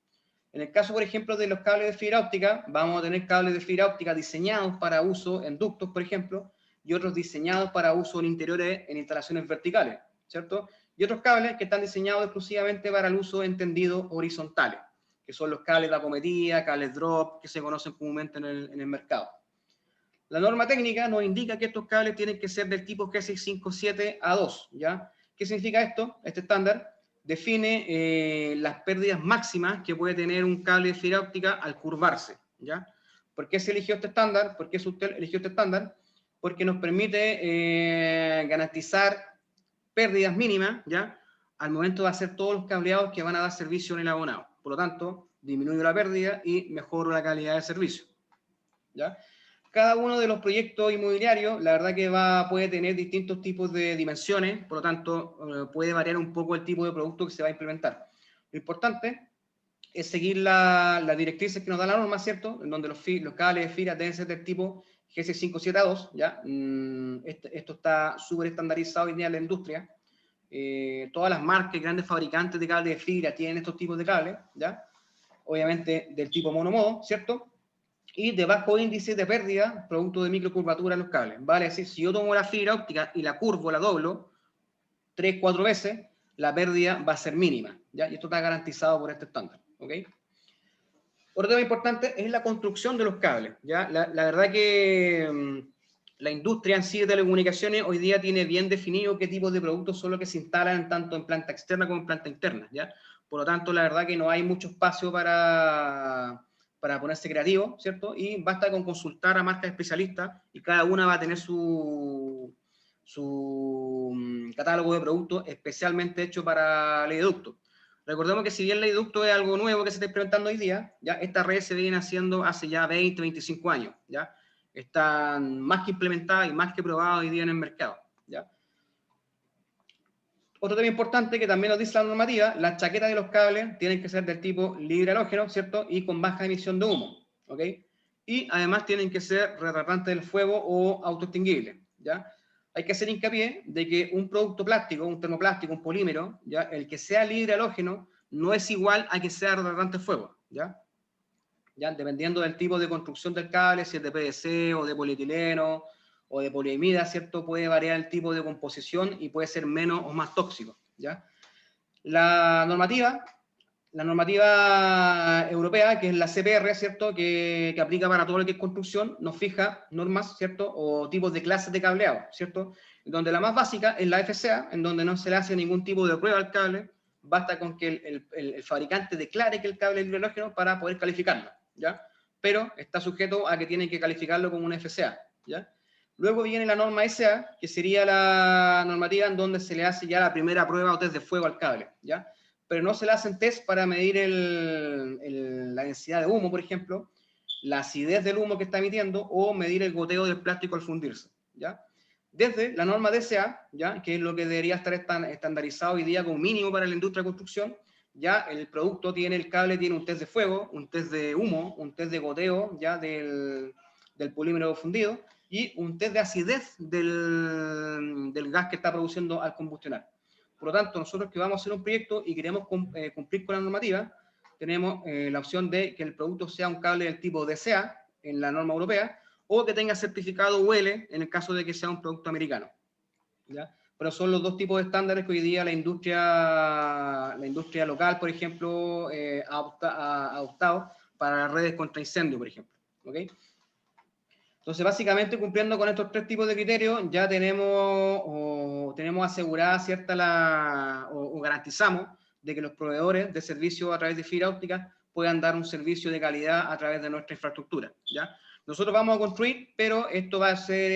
En el caso, por ejemplo, de los cables de fibra óptica, vamos a tener cables de fibra óptica diseñados para uso en ductos, por ejemplo, y otros diseñados para uso en interiores, en instalaciones verticales, ¿cierto? Y otros cables que están diseñados exclusivamente para el uso en tendidos horizontales, que son los cables de acometida, cables drop, que se conocen comúnmente en el mercado. La norma técnica nos indica que estos cables tienen que ser del tipo G657A2, ¿ya? ¿Qué significa esto? Este estándar define las pérdidas máximas que puede tener un cable de fibra óptica al curvarse, ¿ya? ¿Por qué se eligió este estándar? ¿Por qué usted eligió este estándar? Porque nos permite garantizar pérdidas mínimas, ¿ya? Al momento de hacer todos los cableados que van a dar servicio en el abonado. Por lo tanto, disminuyo la pérdida y mejoro la calidad del servicio, ¿ya? Cada uno de los proyectos inmobiliarios, la verdad que puede tener distintos tipos de dimensiones, por lo tanto, puede variar un poco el tipo de producto que se va a implementar. Lo importante es seguir las directrices que nos da la norma, ¿cierto? En donde los cables de fibra deben ser del tipo G657A2, ¿ya? Esto está súper estandarizado hoy día en la industria. Todas las marcas y grandes fabricantes de cables de fibra tienen estos tipos de cables, ¿ya? Obviamente del tipo monomodo, ¿cierto? Y de bajo índice de pérdida, producto de microcurvatura en los cables. Vale, es decir, si yo tomo la fibra óptica y la curvo, la doblo 3, 4 veces, la pérdida va a ser mínima, ¿ya? Y esto está garantizado por este estándar, ¿ok? Otro tema importante es la construcción de los cables, ¿ya? La verdad que la industria en sí de telecomunicaciones hoy día tiene bien definido qué tipo de productos son los que se instalan tanto en planta externa como en planta interna, ¿ya? Por lo tanto, la verdad que no hay mucho espacio para ponerse creativo, ¿cierto? Y basta con consultar a marcas especialistas y cada una va a tener su catálogo de productos especialmente hecho para leductos. Recordemos que si bien el leducto es algo nuevo que se está implementando hoy día, ya estas redes se vienen haciendo hace ya 20, 25 años, ¿ya? Están más que implementadas y más que probadas hoy día en el mercado, ¿ya? Otro tema importante que también nos dice la normativa, las chaquetas de los cables tienen que ser del tipo libre halógeno, ¿cierto? Y con baja emisión de humo, ¿ok? Y además tienen que ser retardantes del fuego o autoextinguibles, ¿ya? Hay que hacer hincapié de que un producto plástico, un termoplástico, un polímero, ¿ya? El que sea libre halógeno no es igual a que sea retardante del fuego, ¿ya? ¿Ya? Dependiendo del tipo de construcción del cable, si es de PVC o de polietileno, o de poliamida, ¿cierto? Puede variar el tipo de composición y puede ser menos o más tóxico, ¿ya? La normativa europea, que es la CPR, ¿cierto? Que aplica para todo lo que es construcción, nos fija normas, ¿cierto? O tipos de clases de cableado, ¿cierto? Donde la más básica es la FCA, en donde no se le hace ningún tipo de prueba al cable, basta con que el fabricante declare que el cable es libre halógeno para poder calificarlo, ¿ya? Pero está sujeto a que tienen que calificarlo como una FCA, ¿ya? Luego viene la norma SA, que sería la normativa en donde se le hace ya la primera prueba o test de fuego al cable, ¿ya? Pero no se le hacen test para medir la densidad de humo, por ejemplo, la acidez del humo que está emitiendo o medir el goteo del plástico al fundirse, ¿ya? Desde la norma DSA, ¿ya? Que es lo que debería estar estandarizado hoy día como mínimo para la industria de construcción, ya el producto tiene, el cable tiene un test de fuego, un test de humo, un test de goteo, ya del polímero fundido, y un test de acidez del gas que está produciendo al combustionar. Por lo tanto, nosotros que vamos a hacer un proyecto y queremos cumplir con la normativa, tenemos la opción de que el producto sea un cable del tipo DCA en la norma europea, o que tenga certificado UL en el caso de que sea un producto americano, ¿ya? Pero son los dos tipos de estándares que hoy día la industria local, por ejemplo, ha adoptado para las redes contra incendio, por ejemplo, ¿ok? Entonces, básicamente, cumpliendo con estos tres tipos de criterios, ya tenemos asegurada o garantizamos de que los proveedores de servicios a través de fibra óptica puedan dar un servicio de calidad a través de nuestra infraestructura, ¿ya? Nosotros vamos a construir, pero esto va a ser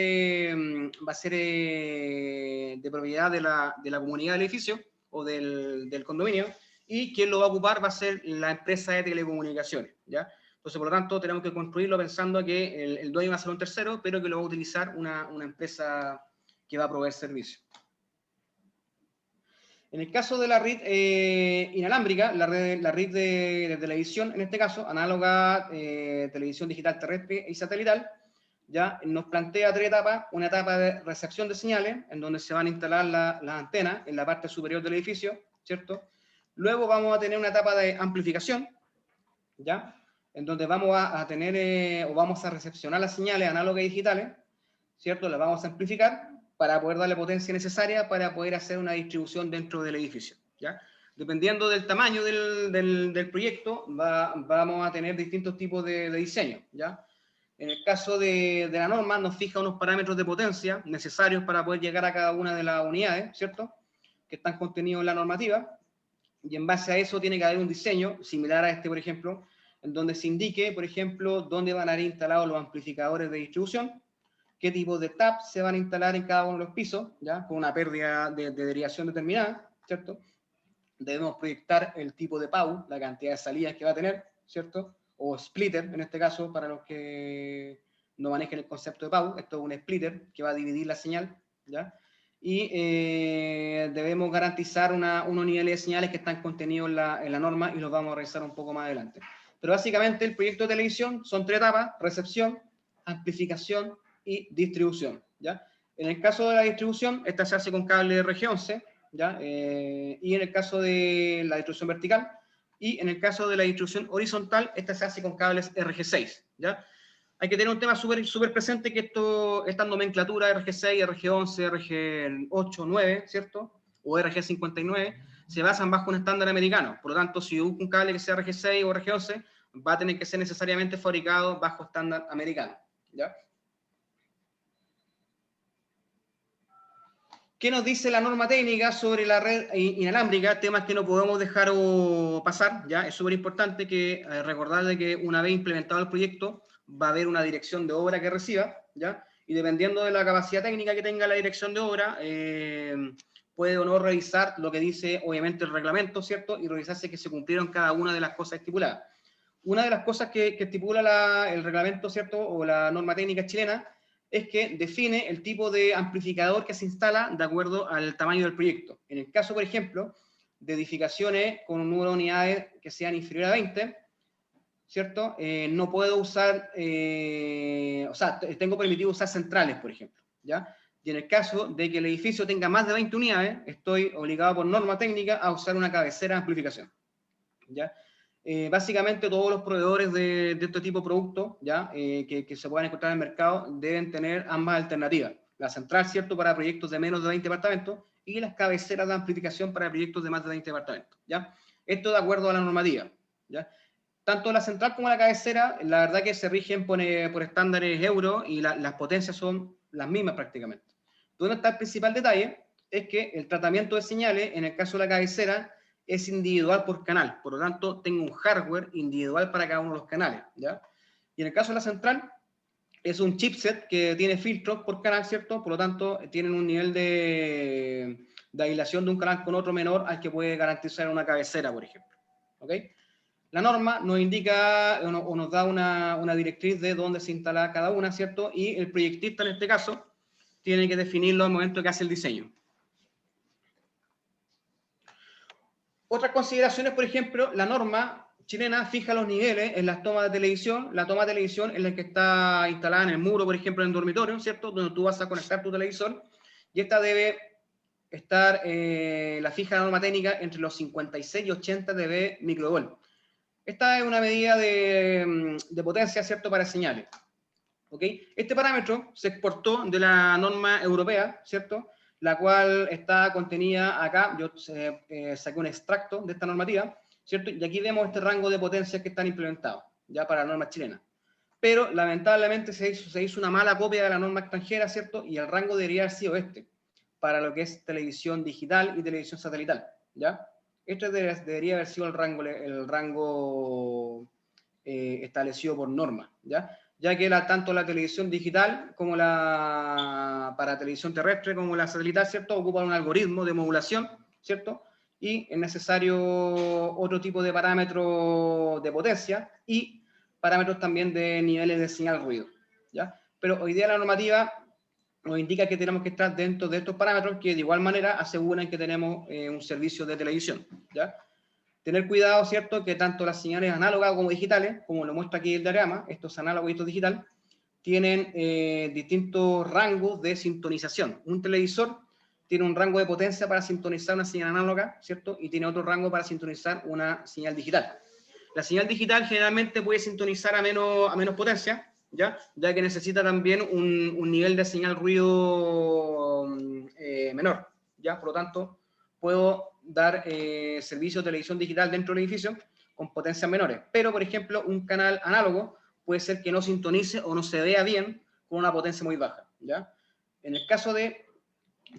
de propiedad de la comunidad del edificio o del condominio, y quien lo va a ocupar va a ser la empresa de telecomunicaciones, ¿ya? Entonces, por lo tanto, tenemos que construirlo pensando que el dueño va a ser un tercero, pero que lo va a utilizar una empresa que va a proveer servicio. En el caso de la red inalámbrica, la red de televisión, en este caso, análoga, televisión digital terrestre y satelital, ya nos plantea 3 etapas. Una etapa de recepción de señales, en donde se van a instalar las antenas en la parte superior del edificio, ¿cierto? Luego vamos a tener una etapa de amplificación, ¿ya? En donde vamos a tener, o vamos a recepcionar las señales análogas y digitales, ¿cierto? Las vamos a amplificar para poder darle potencia necesaria para poder hacer una distribución dentro del edificio, ¿ya? Dependiendo del tamaño del proyecto, vamos a tener distintos tipos de diseño, ¿ya? En el caso de la norma, nos fija unos parámetros de potencia necesarios para poder llegar a cada una de las unidades, ¿cierto?, que están contenidos en la normativa, y en base a eso tiene que haber un diseño similar a este, por ejemplo, en donde se indique, por ejemplo, dónde van a ir instalados los amplificadores de distribución, qué tipo de taps se van a instalar en cada uno de los pisos, ¿ya?, con una pérdida de derivación determinada, ¿cierto? Debemos proyectar el tipo de PAU, la cantidad de salidas que va a tener, ¿cierto?, o splitter, en este caso, para los que no manejen el concepto de PAU. Esto es un splitter que va a dividir la señal, ¿ya? Y debemos garantizar unos niveles de señales que están contenidos en la norma, y los vamos a revisar un poco más adelante. Pero básicamente el proyecto de televisión son 3 etapas: recepción, amplificación y distribución, ¿ya? En el caso de la distribución, esta se hace con cable RG11, ¿ya? Y en el caso de la distribución vertical, y en el caso de la distribución horizontal, esta se hace con cables RG6, ¿ya? Hay que tener un tema súper presente, que esta nomenclatura RG6, RG11, RG8, 9, ¿cierto?, o RG59, se basan bajo un estándar americano. Por lo tanto, si busco un cable que sea RG6 o RG11, va a tener que ser necesariamente fabricado bajo estándar americano, ¿ya? ¿Qué nos dice la norma técnica sobre la red inalámbrica? Temas que no podemos dejar pasar, ¿ya? Es súper importante que recordarle que una vez implementado el proyecto, va a haber una dirección de obra que reciba, ¿ya? Y dependiendo de la capacidad técnica que tenga la dirección de obra, puede o no revisar lo que dice, obviamente, el reglamento, ¿cierto?, y revisarse que se cumplieron cada una de las cosas estipuladas. Una de las cosas que estipula el reglamento, ¿cierto?, o la norma técnica chilena, es que define el tipo de amplificador que se instala de acuerdo al tamaño del proyecto. En el caso, por ejemplo, de edificaciones con un número de unidades que sean inferior a 20, ¿cierto?, no puedo usar, o sea, tengo permitido usar centrales, por ejemplo, ¿ya? Y en el caso de que el edificio tenga más de 20 unidades, estoy obligado por norma técnica a usar una cabecera de amplificación, ¿ya? Básicamente todos los proveedores de este tipo de productos, ¿ya?, que se puedan encontrar en el mercado, deben tener ambas alternativas: la central, ¿cierto?, para proyectos de menos de 20 departamentos, y las cabeceras de amplificación para proyectos de más de 20 departamentos, ¿ya? Esto de acuerdo a la normativa, ¿ya? Tanto la central como la cabecera, la verdad que se rigen por estándares euro, y las potencias son las mismas prácticamente. Donde está el principal detalle es que el tratamiento de señales, en el caso de la cabecera, es individual por canal. Por lo tanto, tengo un hardware individual para cada uno de los canales, ¿ya? Y en el caso de la central, es un chipset que tiene filtros por canal, ¿cierto? Por lo tanto, tienen un nivel de aislación de un canal con otro menor al que puede garantizar una cabecera, por ejemplo, ¿ok? La norma nos indica o nos da una directriz de dónde se instala cada una, ¿cierto? Y el proyectista, en este caso, tiene que definirlo al momento que hace el diseño. Otras consideraciones, por ejemplo, la norma chilena fija los niveles en las tomas de televisión. La toma de televisión es la que está instalada en el muro, por ejemplo, en el dormitorio, ¿cierto?, donde tú vas a conectar tu televisor, y esta debe estar, la fija la norma técnica, entre los 56 y 80 dB microvolt. Esta es una medida de potencia, ¿cierto?, para señales, ¿ok? Este parámetro se exportó de la norma europea, ¿cierto?, la cual está contenida acá. Yo saqué un extracto de esta normativa, ¿cierto? Y aquí vemos este rango de potencias que están implementados, ya para la norma chilena. Pero, lamentablemente, se hizo una mala copia de la norma extranjera, ¿cierto? Y el rango debería haber sido este, para lo que es televisión digital y televisión satelital, ¿ya? Este debería haber sido el rango establecido por norma, ¿ya? Ya que tanto la televisión digital como para televisión terrestre como la satelital, ¿cierto?, ocupan un algoritmo de modulación, ¿cierto?, y es necesario otro tipo de parámetros de potencia y parámetros también de niveles de señal ruido, ¿ya? Pero hoy día la normativa nos indica que tenemos que estar dentro de estos parámetros que de igual manera aseguran que tenemos un servicio de televisión, ¿ya? Tener cuidado, ¿cierto?, que tanto las señales análogas como digitales, como lo muestra aquí el diagrama, estos análogos y estos digital, tienen distintos rangos de sintonización. Un televisor tiene un rango de potencia para sintonizar una señal análoga, ¿cierto? Y tiene otro rango para sintonizar una señal digital. La señal digital generalmente puede sintonizar a menos potencia, ¿ya? Ya que necesita también un nivel de señal ruido menor, ¿ya? Por lo tanto, puedo dar servicio de televisión digital dentro del edificio con potencias menores. Pero, por ejemplo, un canal análogo puede ser que no sintonice o no se vea bien con una potencia muy baja, ¿ya? En el caso de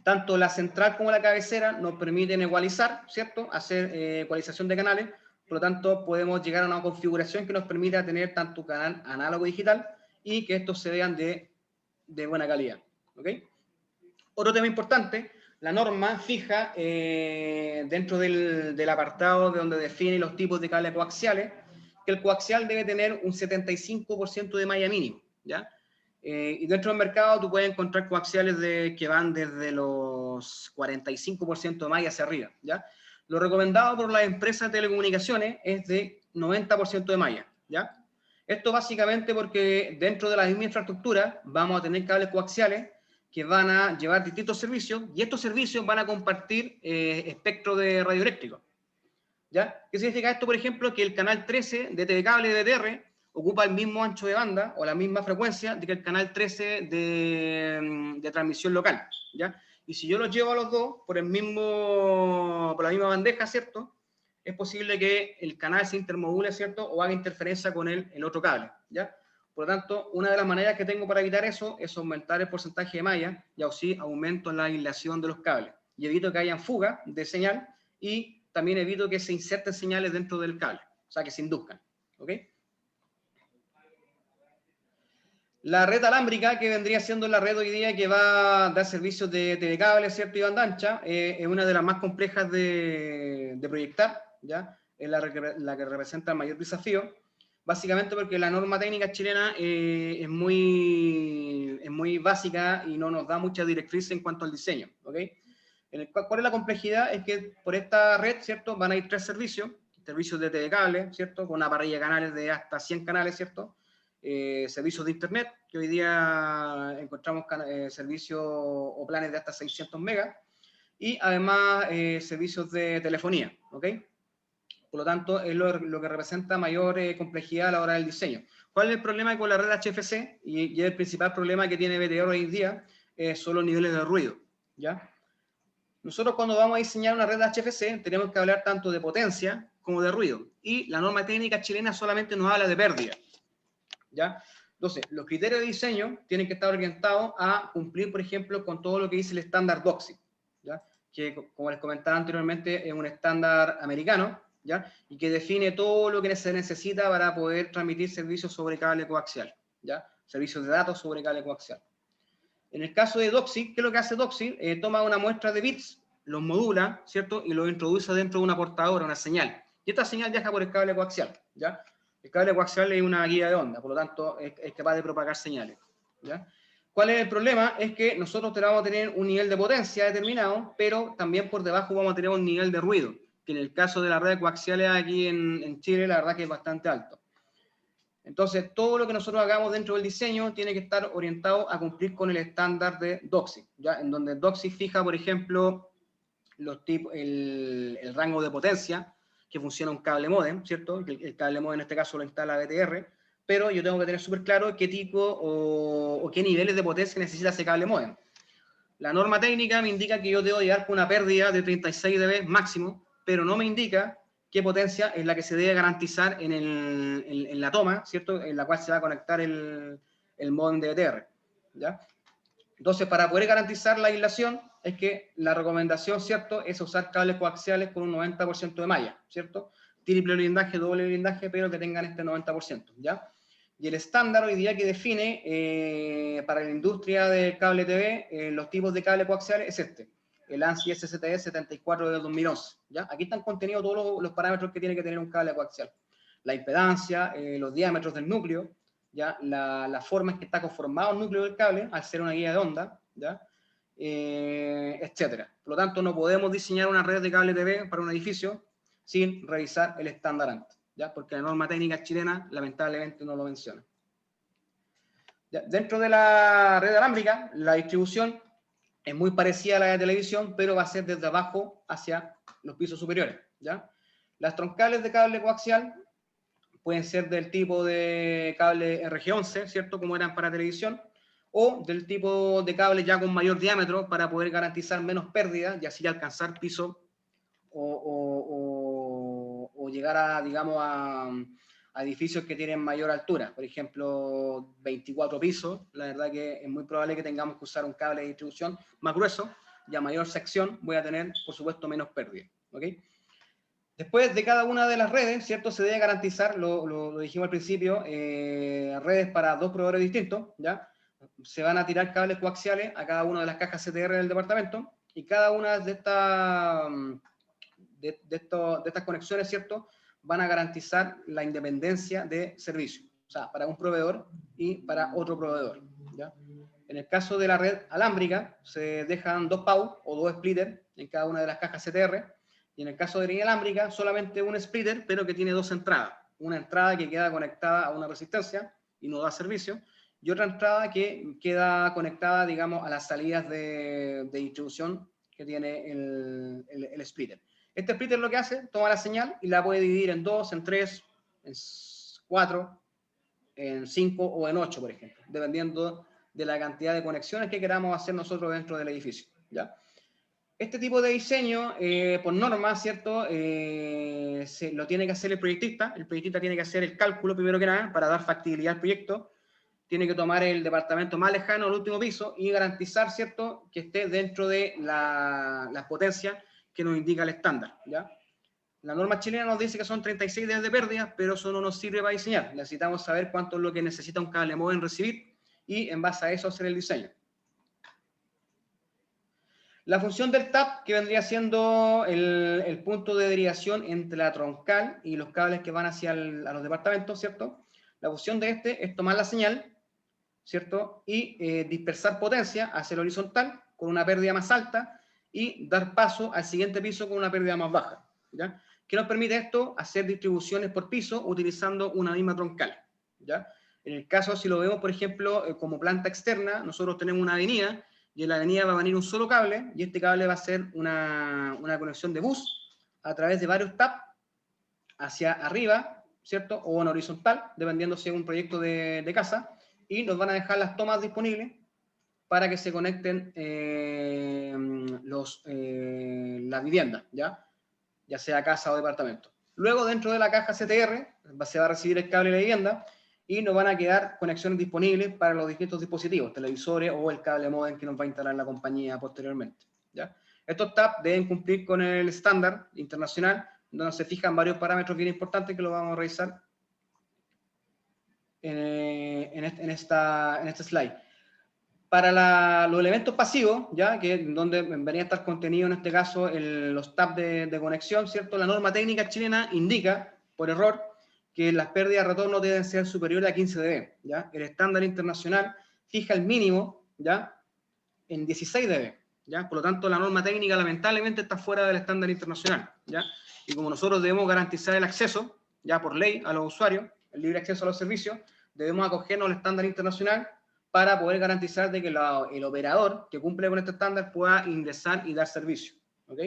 tanto la central como la cabecera nos permiten ecualizar, ¿cierto? Hacer ecualización de canales, por lo tanto podemos llegar a una configuración que nos permita tener tanto canal análogo digital y que estos se vean de buena calidad, ¿ok? Otro tema importante, la norma fija dentro del apartado de donde define los tipos de cables coaxiales, que el coaxial debe tener un 75% de malla mínimo, ¿ya? Y dentro del mercado tú puedes encontrar coaxiales que van desde los 45% de malla hacia arriba, ¿ya? Lo recomendado por las empresas de telecomunicaciones es de 90% de malla, ¿ya? Esto básicamente porque dentro de la misma infraestructura vamos a tener cables coaxiales que van a llevar distintos servicios y estos servicios van a compartir espectro de radioeléctrico, ¿ya? ¿Qué significa esto? Por ejemplo, que el canal 13 de Telecable de DTR ocupa el mismo ancho de banda o la misma frecuencia de que el canal 13 de transmisión local, ¿ya? Y si yo los llevo a los dos por la misma bandeja, ¿cierto?, es posible que el canal se intermodule, ¿cierto?, o haga interferencia con el otro cable, ¿ya? Por lo tanto, una de las maneras que tengo para evitar eso es aumentar el porcentaje de malla y así aumento la aislación de los cables y evito que hayan fuga de señal y también evito que se inserten señales dentro del cable, o sea, que se induzcan, ¿ok? La red alámbrica, que vendría siendo la red hoy día que va a dar servicios de telecable, ¿cierto?, y banda ancha, es una de las más complejas de proyectar, ¿ya? Es la que representa el mayor desafío, básicamente porque la norma técnica chilena es muy básica y no nos da mucha directriz en cuanto al diseño, ¿ok? ¿Cuál es la complejidad? Es que por esta red, ¿cierto?, van a ir 3 servicios de telecable, ¿cierto?, con una parrilla de canales de hasta 100 canales, ¿cierto?, servicios de internet, que hoy día encontramos servicios o planes de hasta 600 megas, y además servicios de telefonía, ¿ok? Por lo tanto, es lo que representa mayor complejidad a la hora del diseño. ¿Cuál es el problema con la red HFC? Y el principal problema que tiene BTR hoy en día son los niveles de ruido, ¿ya? Nosotros cuando vamos a diseñar una red HFC tenemos que hablar tanto de potencia como de ruido, y la norma técnica chilena solamente nos habla de pérdida, ¿ya? Entonces, los criterios de diseño tienen que estar orientados a cumplir, por ejemplo, con todo lo que dice el estándar DOCSIS, ¿ya? Que, como les comentaba anteriormente, es un estándar americano, ¿ya? Y que define todo lo que se necesita para poder transmitir servicios sobre cable coaxial, ¿ya? Servicios de datos sobre cable coaxial. En el caso de DOCSIS, ¿qué es lo que hace DOCSIS? Toma una muestra de bits, los modula, ¿cierto? Y los introduce dentro de una portadora, una señal. Y esta señal viaja por el cable coaxial, ¿ya? El cable coaxial es una guía de onda, por lo tanto es capaz de propagar señales, ¿ya? ¿Cuál es el problema? Es que nosotros vamos a tener un nivel de potencia determinado, pero también por debajo vamos a tener un nivel de ruido, que en el caso de las redes coaxiales aquí en Chile, la verdad que es bastante alto. Entonces, todo lo que nosotros hagamos dentro del diseño tiene que estar orientado a cumplir con el estándar de DOCSIS, ¿ya? En donde DOCSIS fija, por ejemplo, el rango de potencia que funciona un cable modem, ¿cierto? El cable modem en este caso lo instala BTR, pero yo tengo que tener súper claro qué tipo o qué niveles de potencia necesita ese cable modem. La norma técnica me indica que yo debo llegar con una pérdida de 36 dB máximo, pero no me indica qué potencia es la que se debe garantizar en la toma, ¿cierto?, en la cual se va a conectar el modem de BTR, ¿ya? Entonces, para poder garantizar la aislación, es que la recomendación, ¿cierto?, es usar cables coaxiales con un 90% de malla, ¿cierto? Triple blindaje, doble blindaje, pero que tengan este 90%, ¿ya? Y el estándar hoy día que define para la industria del cable TV los tipos de cable coaxiales es este. el ANSI SCTE 74 del 2011. ¿Ya? Aquí están contenidos todos los parámetros que tiene que tener un cable coaxial. La impedancia, los diámetros del núcleo, ¿ya? La forma en que está conformado el núcleo del cable, al ser una guía de onda, ¿ya? Etcétera. Por lo tanto, no podemos diseñar una red de cable TV para un edificio sin revisar el estándar antes, ¿ya? Porque la norma técnica chilena lamentablemente no lo menciona. ¿Ya? Dentro de la red alámbrica, la distribución es muy parecida a la de televisión, pero va a ser desde abajo hacia los pisos superiores, ¿ya? Las troncales de cable coaxial pueden ser del tipo de cable RG11, ¿cierto? Como eran para televisión, o del tipo de cable ya con mayor diámetro para poder garantizar menos pérdidas y así alcanzar piso o llegar a, digamos, a edificios que tienen mayor altura. Por ejemplo, 24 pisos, la verdad que es muy probable que tengamos que usar un cable de distribución más grueso y a mayor sección voy a tener, por supuesto, menos pérdida. ¿Ok? Después de cada una de las redes, ¿cierto? Se debe garantizar, lo dijimos al principio, redes para dos proveedores distintos, ¿ya? Se van a tirar cables coaxiales a cada una de las cajas CTR del departamento y cada una de estas conexiones, ¿cierto? Van a garantizar la independencia de servicio, o sea, para un proveedor y para otro proveedor, ¿ya? En el caso de la red alámbrica, se dejan dos PAU o dos splitters en cada una de las cajas CTR, y en el caso de la inalámbrica, solamente un splitter, pero que tiene dos entradas. Una entrada que queda conectada a una resistencia y no da servicio, y otra entrada que queda conectada, digamos, a las salidas de distribución que tiene el splitter. Este splitter lo que hace, toma la señal y la puede dividir en 2, en 3, en 4, en 5 o en 8, por ejemplo, dependiendo de la cantidad de conexiones que queramos hacer nosotros dentro del edificio, ¿ya? Este tipo de diseño, por norma, ¿cierto? Lo tiene que hacer el proyectista tiene que hacer el cálculo primero que nada para dar factibilidad al proyecto, tiene que tomar el departamento más lejano al último piso y garantizar, ¿cierto?, que esté dentro de las potencias que nos indica el estándar, ¿ya? La norma chilena nos dice que son 36 días de pérdida, pero eso no nos sirve para diseñar. Necesitamos saber cuánto es lo que necesita un cable MODEM recibir y en base a eso hacer el diseño. La función del TAP, que vendría siendo el punto de derivación entre la troncal y los cables que van hacia a los departamentos, ¿cierto? La función de este es tomar la señal, ¿cierto? Y dispersar potencia hacia el horizontal con una pérdida más alta y dar paso al siguiente piso con una pérdida más baja, ¿ya? ¿Qué nos permite esto? Hacer distribuciones por piso utilizando una misma troncal, ¿ya? En el caso, si lo vemos, por ejemplo, como planta externa, nosotros tenemos una avenida y en la avenida va a venir un solo cable y este cable va a ser una conexión de bus a través de varios TAP hacia arriba, ¿cierto? O en horizontal, dependiendo si es un proyecto de casa, y nos van a dejar las tomas disponibles para que se conecten la vivienda, ya sea casa o departamento. Luego, dentro de la caja CTR, se va a recibir el cable de la vivienda y nos van a quedar conexiones disponibles para los distintos dispositivos, televisores o el cable modem que nos va a instalar la compañía posteriormente, ¿ya? Estos TAP deben cumplir con el estándar internacional, donde se fijan varios parámetros bien importantes que lo vamos a revisar en este slide. Para los elementos pasivos, ¿ya? Que donde venía a estar contenido en este caso los TAP de conexión, ¿cierto? La norma técnica chilena indica, por error, que las pérdidas de retorno deben ser superiores a 15 dB, ¿ya? El estándar internacional fija el mínimo, ¿ya?, en 16 dB, ¿ya? Por lo tanto, la norma técnica lamentablemente está fuera del estándar internacional, ¿ya? Y como nosotros debemos garantizar el acceso, ya por ley, a los usuarios, el libre acceso a los servicios, debemos acogernos al estándar internacional para poder garantizar de que el operador que cumple con este estándar pueda ingresar y dar servicio, ¿ok?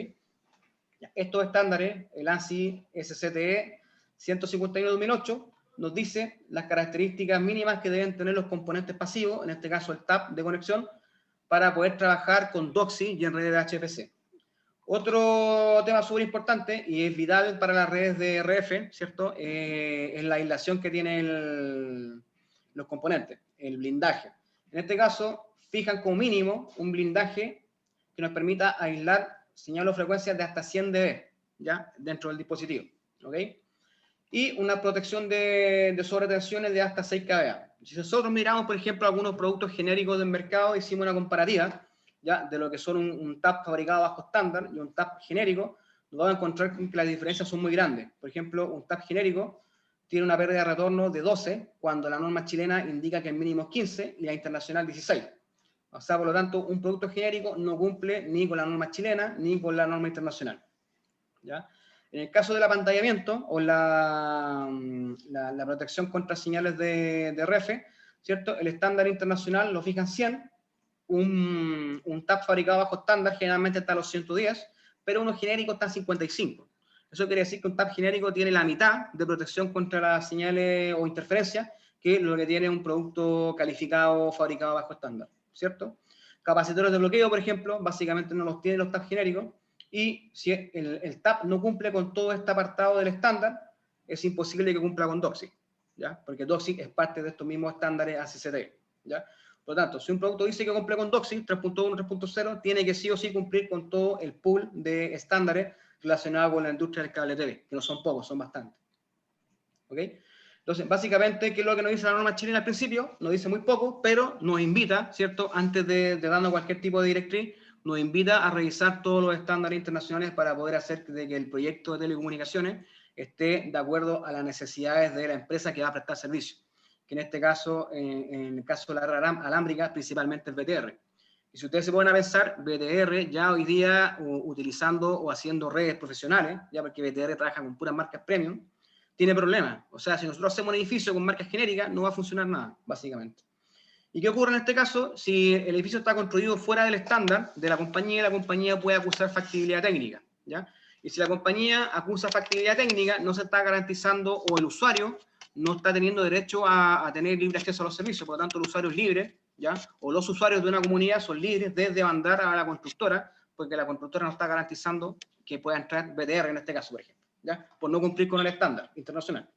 Estos estándares, el ANSI SCTE 151-2008, nos dice las características mínimas que deben tener los componentes pasivos, en este caso el TAP de conexión, para poder trabajar con DOCSI y en redes de HFC. Otro tema súper importante y es vital para las redes de RF, ¿cierto? Es la aislación que tienen los componentes, el blindaje. En este caso, fijan como mínimo un blindaje que nos permita aislar señal o frecuencias de hasta 100 dB, ¿ya?, dentro del dispositivo, ¿ok? Y una protección de sobretensiones de hasta 6 kVA. Si nosotros miramos, por ejemplo, algunos productos genéricos del mercado, hicimos una comparativa ¿ya? De lo que son un TAP fabricado bajo estándar y un TAP genérico, nos vamos a encontrar que las diferencias son muy grandes. Por ejemplo, un TAP genérico tiene una pérdida de retorno de 12, cuando la norma chilena indica que el mínimo es 15 y la internacional 16. O sea, por lo tanto, un producto genérico no cumple ni con la norma chilena ni con la norma internacional, ¿ya? En el caso del apantallamiento o la protección contra señales de RF, ¿cierto? El estándar internacional lo fijan 100, un TAP fabricado bajo estándar generalmente está a los 110, pero uno genérico está a 55. Eso quiere decir que un TAP genérico tiene la mitad de protección contra las señales o interferencias que lo que tiene un producto calificado fabricado bajo estándar, ¿cierto? Capacitores de bloqueo, por ejemplo, básicamente no los tienen los TAP genéricos, y si el TAP no cumple con todo este apartado del estándar, es imposible que cumpla con DOCSIS, ¿ya? Porque DOCSIS es parte de estos mismos estándares ACCT, ¿ya? Por lo tanto, si un producto dice que cumple con DOCSIS 3.1, 3.0, tiene que sí o sí cumplir con todo el pool de estándares relacionados con la industria del cable TV, que no son pocos, son bastantes. ¿Ok? Entonces, básicamente, ¿qué es lo que nos dice la norma chilena al principio? Nos dice muy poco, pero nos invita, ¿cierto? Antes de darnos cualquier tipo de directriz, nos invita a revisar todos los estándares internacionales para poder hacer de que el proyecto de telecomunicaciones esté de acuerdo a las necesidades de la empresa que va a prestar servicio, que en este caso, en el caso de la red alámbrica, principalmente el BTR. Y si ustedes se ponen a pensar, BTR ya hoy día utilizando o haciendo redes profesionales, ya porque BTR trabaja con puras marcas premium, tiene problemas. O sea, si nosotros hacemos un edificio con marcas genéricas, no va a funcionar nada, básicamente. ¿Y qué ocurre en este caso? Si el edificio está construido fuera del estándar de la compañía puede acusar factibilidad técnica, ¿ya? Y si la compañía acusa factibilidad técnica, no se está garantizando, o el usuario no está teniendo derecho a tener libre acceso a los servicios, por lo tanto el usuario es libre, ¿ya? O los usuarios de una comunidad son libres de demandar a la constructora, porque la constructora no está garantizando que pueda entrar BTR en este caso, por ejemplo, ¿ya? Por no cumplir con el estándar internacional.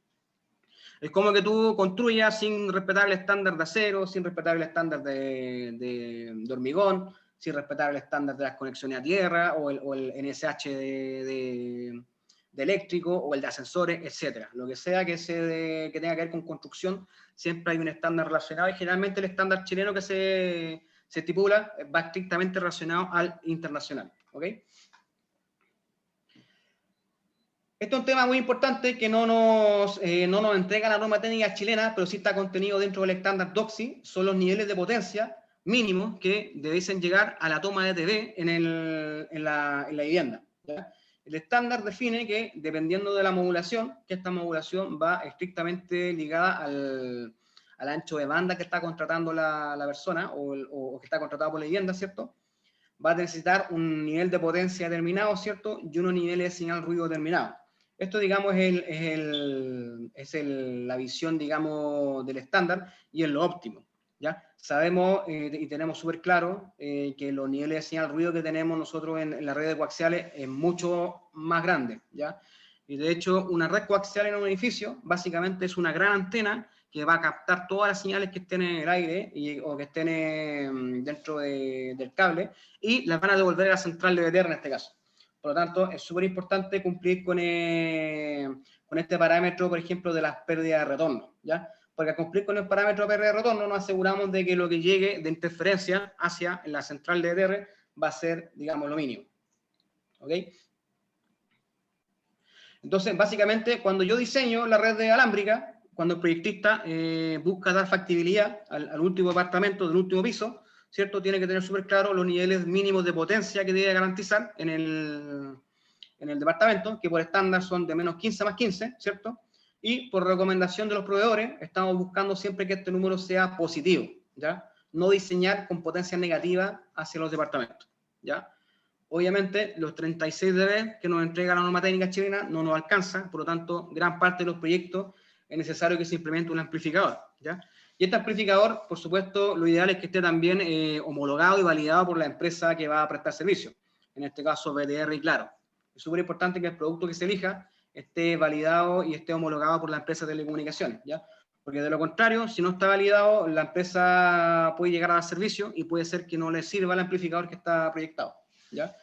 Es como que tú construyas sin respetar el estándar de acero, sin respetar el estándar de hormigón, sin respetar el estándar de las conexiones a tierra, o el NSH de eléctrico, o el de ascensores, etcétera. Lo que sea que tenga que ver con construcción, siempre hay un estándar relacionado, y generalmente el estándar chileno que se estipula va estrictamente relacionado al internacional, ¿ok? Esto es un tema muy importante que no nos entrega la norma técnica chilena, pero sí está contenido dentro del estándar DOCSIS, son los niveles de potencia mínimos que debiesen llegar a la toma de TV en la vivienda, ¿ya? El estándar define que, dependiendo de la modulación, que esta modulación va estrictamente ligada al ancho de banda que está contratando la persona o que está contratado por la vivienda, ¿cierto? Va a necesitar un nivel de potencia determinado, ¿cierto? Y unos niveles de señal ruido determinado. Esto, digamos, es la visión, digamos, del estándar y es lo óptimo, ¿ya? Sabemos y tenemos súper claro que los niveles de señal ruido que tenemos nosotros en las redes coaxiales es mucho más grande, ¿ya? Y de hecho, una red coaxial en un edificio básicamente es una gran antena que va a captar todas las señales que estén en el aire o que estén dentro del cable y las van a devolver a la central de BTR en este caso. Por lo tanto, es súper importante cumplir con este parámetro, por ejemplo, de las pérdidas de retorno, ¿ya? Porque al cumplir con el parámetro de pérdida de retorno nos aseguramos de que lo que llegue de interferencia hacia la central de BTR va a ser, digamos, lo mínimo, ¿ok? Entonces, básicamente, cuando yo diseño la red de alámbrica, cuando el proyectista busca dar factibilidad al último departamento del último piso, ¿cierto? Tiene que tener súper claro los niveles mínimos de potencia que debe garantizar en el departamento, que por estándar son de menos 15 más 15, ¿cierto? Y por recomendación de los proveedores, estamos buscando siempre que este número sea positivo, ¿ya? No diseñar con potencia negativa hacia los departamentos, ¿ya? Obviamente, los 36 dB que nos entrega la norma técnica chilena no nos alcanza, por lo tanto, gran parte de los proyectos es necesario que se implemente un amplificador, ¿ya? Y este amplificador, por supuesto, lo ideal es que esté también homologado y validado por la empresa que va a prestar servicio, en este caso BTR y Claro. Es súper importante que el producto que se elija esté validado y esté homologado por la empresa de telecomunicaciones, ¿ya? Porque de lo contrario, si no está validado, la empresa puede llegar a dar servicio y puede ser que no le sirva el amplificador que está proyectado, ¿ya?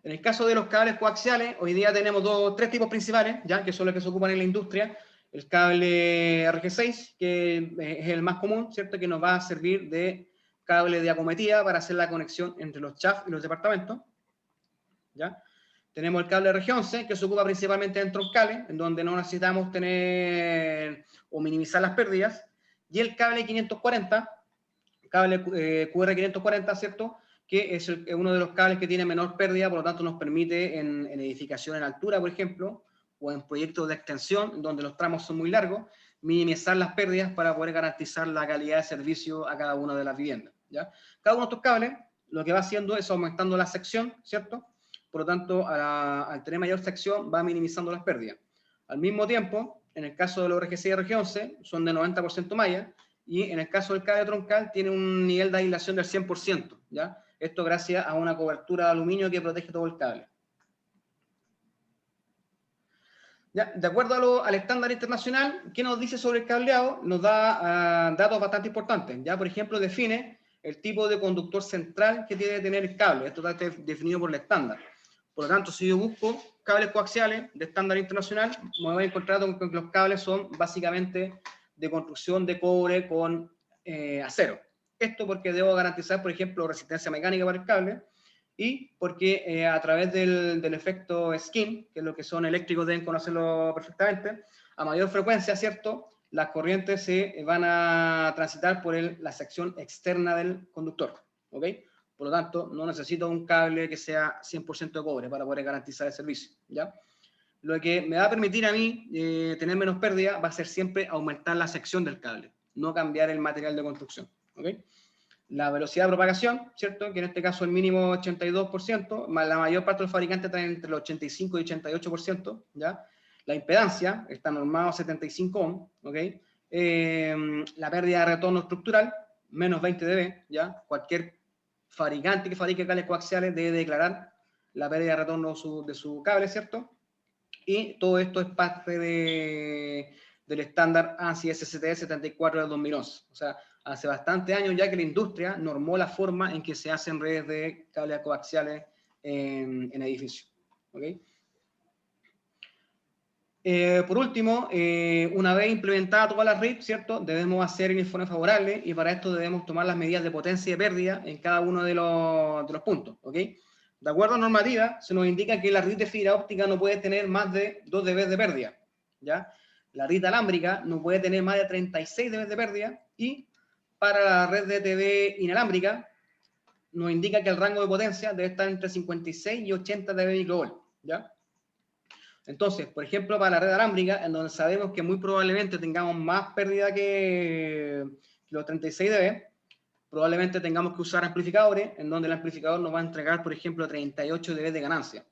En el caso de los cables coaxiales, hoy día tenemos tres tipos principales, ¿ya? Que son los que se ocupan en la industria. El cable RG6, que es el más común, ¿cierto? Que nos va a servir de cable de acometida para hacer la conexión entre los CHAF y los departamentos. ¿Ya? Tenemos el cable de región C, que se ocupa principalmente en troncales, en donde no necesitamos tener o minimizar las pérdidas. Y el cable 540, cable QR540, ¿cierto? Que es uno de los cables que tiene menor pérdida, por lo tanto nos permite en edificación en altura, por ejemplo, o en proyectos de extensión, donde los tramos son muy largos, minimizar las pérdidas para poder garantizar la calidad de servicio a cada una de las viviendas, ¿ya? Cada uno de estos cables lo que va haciendo es aumentando la sección, ¿cierto? Por lo tanto, al tener mayor sección va minimizando las pérdidas. Al mismo tiempo, en el caso de los RGC y región C, son de 90% malla, y en el caso del cable troncal tiene un nivel de aislación del 100%, ¿ya? Esto gracias a una cobertura de aluminio que protege todo el cable. Ya, de acuerdo al estándar internacional, ¿qué nos dice sobre el cableado? Nos da datos bastante importantes. Ya, por ejemplo, define el tipo de conductor central que tiene que tener el cable. Esto está definido por el estándar. Por lo tanto, si yo busco cables coaxiales de estándar internacional, me voy a encontrar con que los cables son básicamente de construcción de cobre con acero. Esto porque debo garantizar, por ejemplo, resistencia mecánica para el cable, y porque a través del efecto skin, que es lo que son eléctricos deben conocerlo perfectamente, a mayor frecuencia, ¿cierto?, las corrientes se van a transitar por la sección externa del conductor, ¿ok? Por lo tanto, no necesito un cable que sea 100% de cobre para poder garantizar el servicio, ¿ya? Lo que me va a permitir a mí tener menos pérdida va a ser siempre aumentar la sección del cable, no cambiar el material de construcción, ¿ok? La velocidad de propagación, ¿cierto? Que en este caso el mínimo 82%, más la mayor parte de los fabricantes traen entre el 85 y 88%, ¿ya? La impedancia está normado a 75 ohm, ¿ok? La pérdida de retorno estructural, menos 20 dB, ¿ya? Cualquier fabricante que fabrique cables coaxiales debe declarar la pérdida de retorno de su cable, ¿cierto? Y todo esto es parte del estándar ANSI SST 74 del 2011. O sea, hace bastante años ya que la industria normó la forma en que se hacen redes de cables coaxiales en edificios. ¿Okay? Por último, una vez implementada toda la red, ¿cierto? Debemos hacer el informe favorable y para esto debemos tomar las medidas de potencia y de pérdida en cada uno de los puntos. ¿Ok? De acuerdo a normativa, se nos indica que la red de fibra óptica no puede tener más de 2 dB de pérdida, ¿ya? La red alámbrica no puede tener más de 36 dB de pérdida y para la red de TV inalámbrica nos indica que el rango de potencia debe estar entre 56 y 80 dB microvolt, ¿ya? Entonces, por ejemplo, para la red alámbrica, en donde sabemos que muy probablemente tengamos más pérdida que los 36 dB, probablemente tengamos que usar amplificadores, en donde el amplificador nos va a entregar, por ejemplo, 38 dB de ganancia.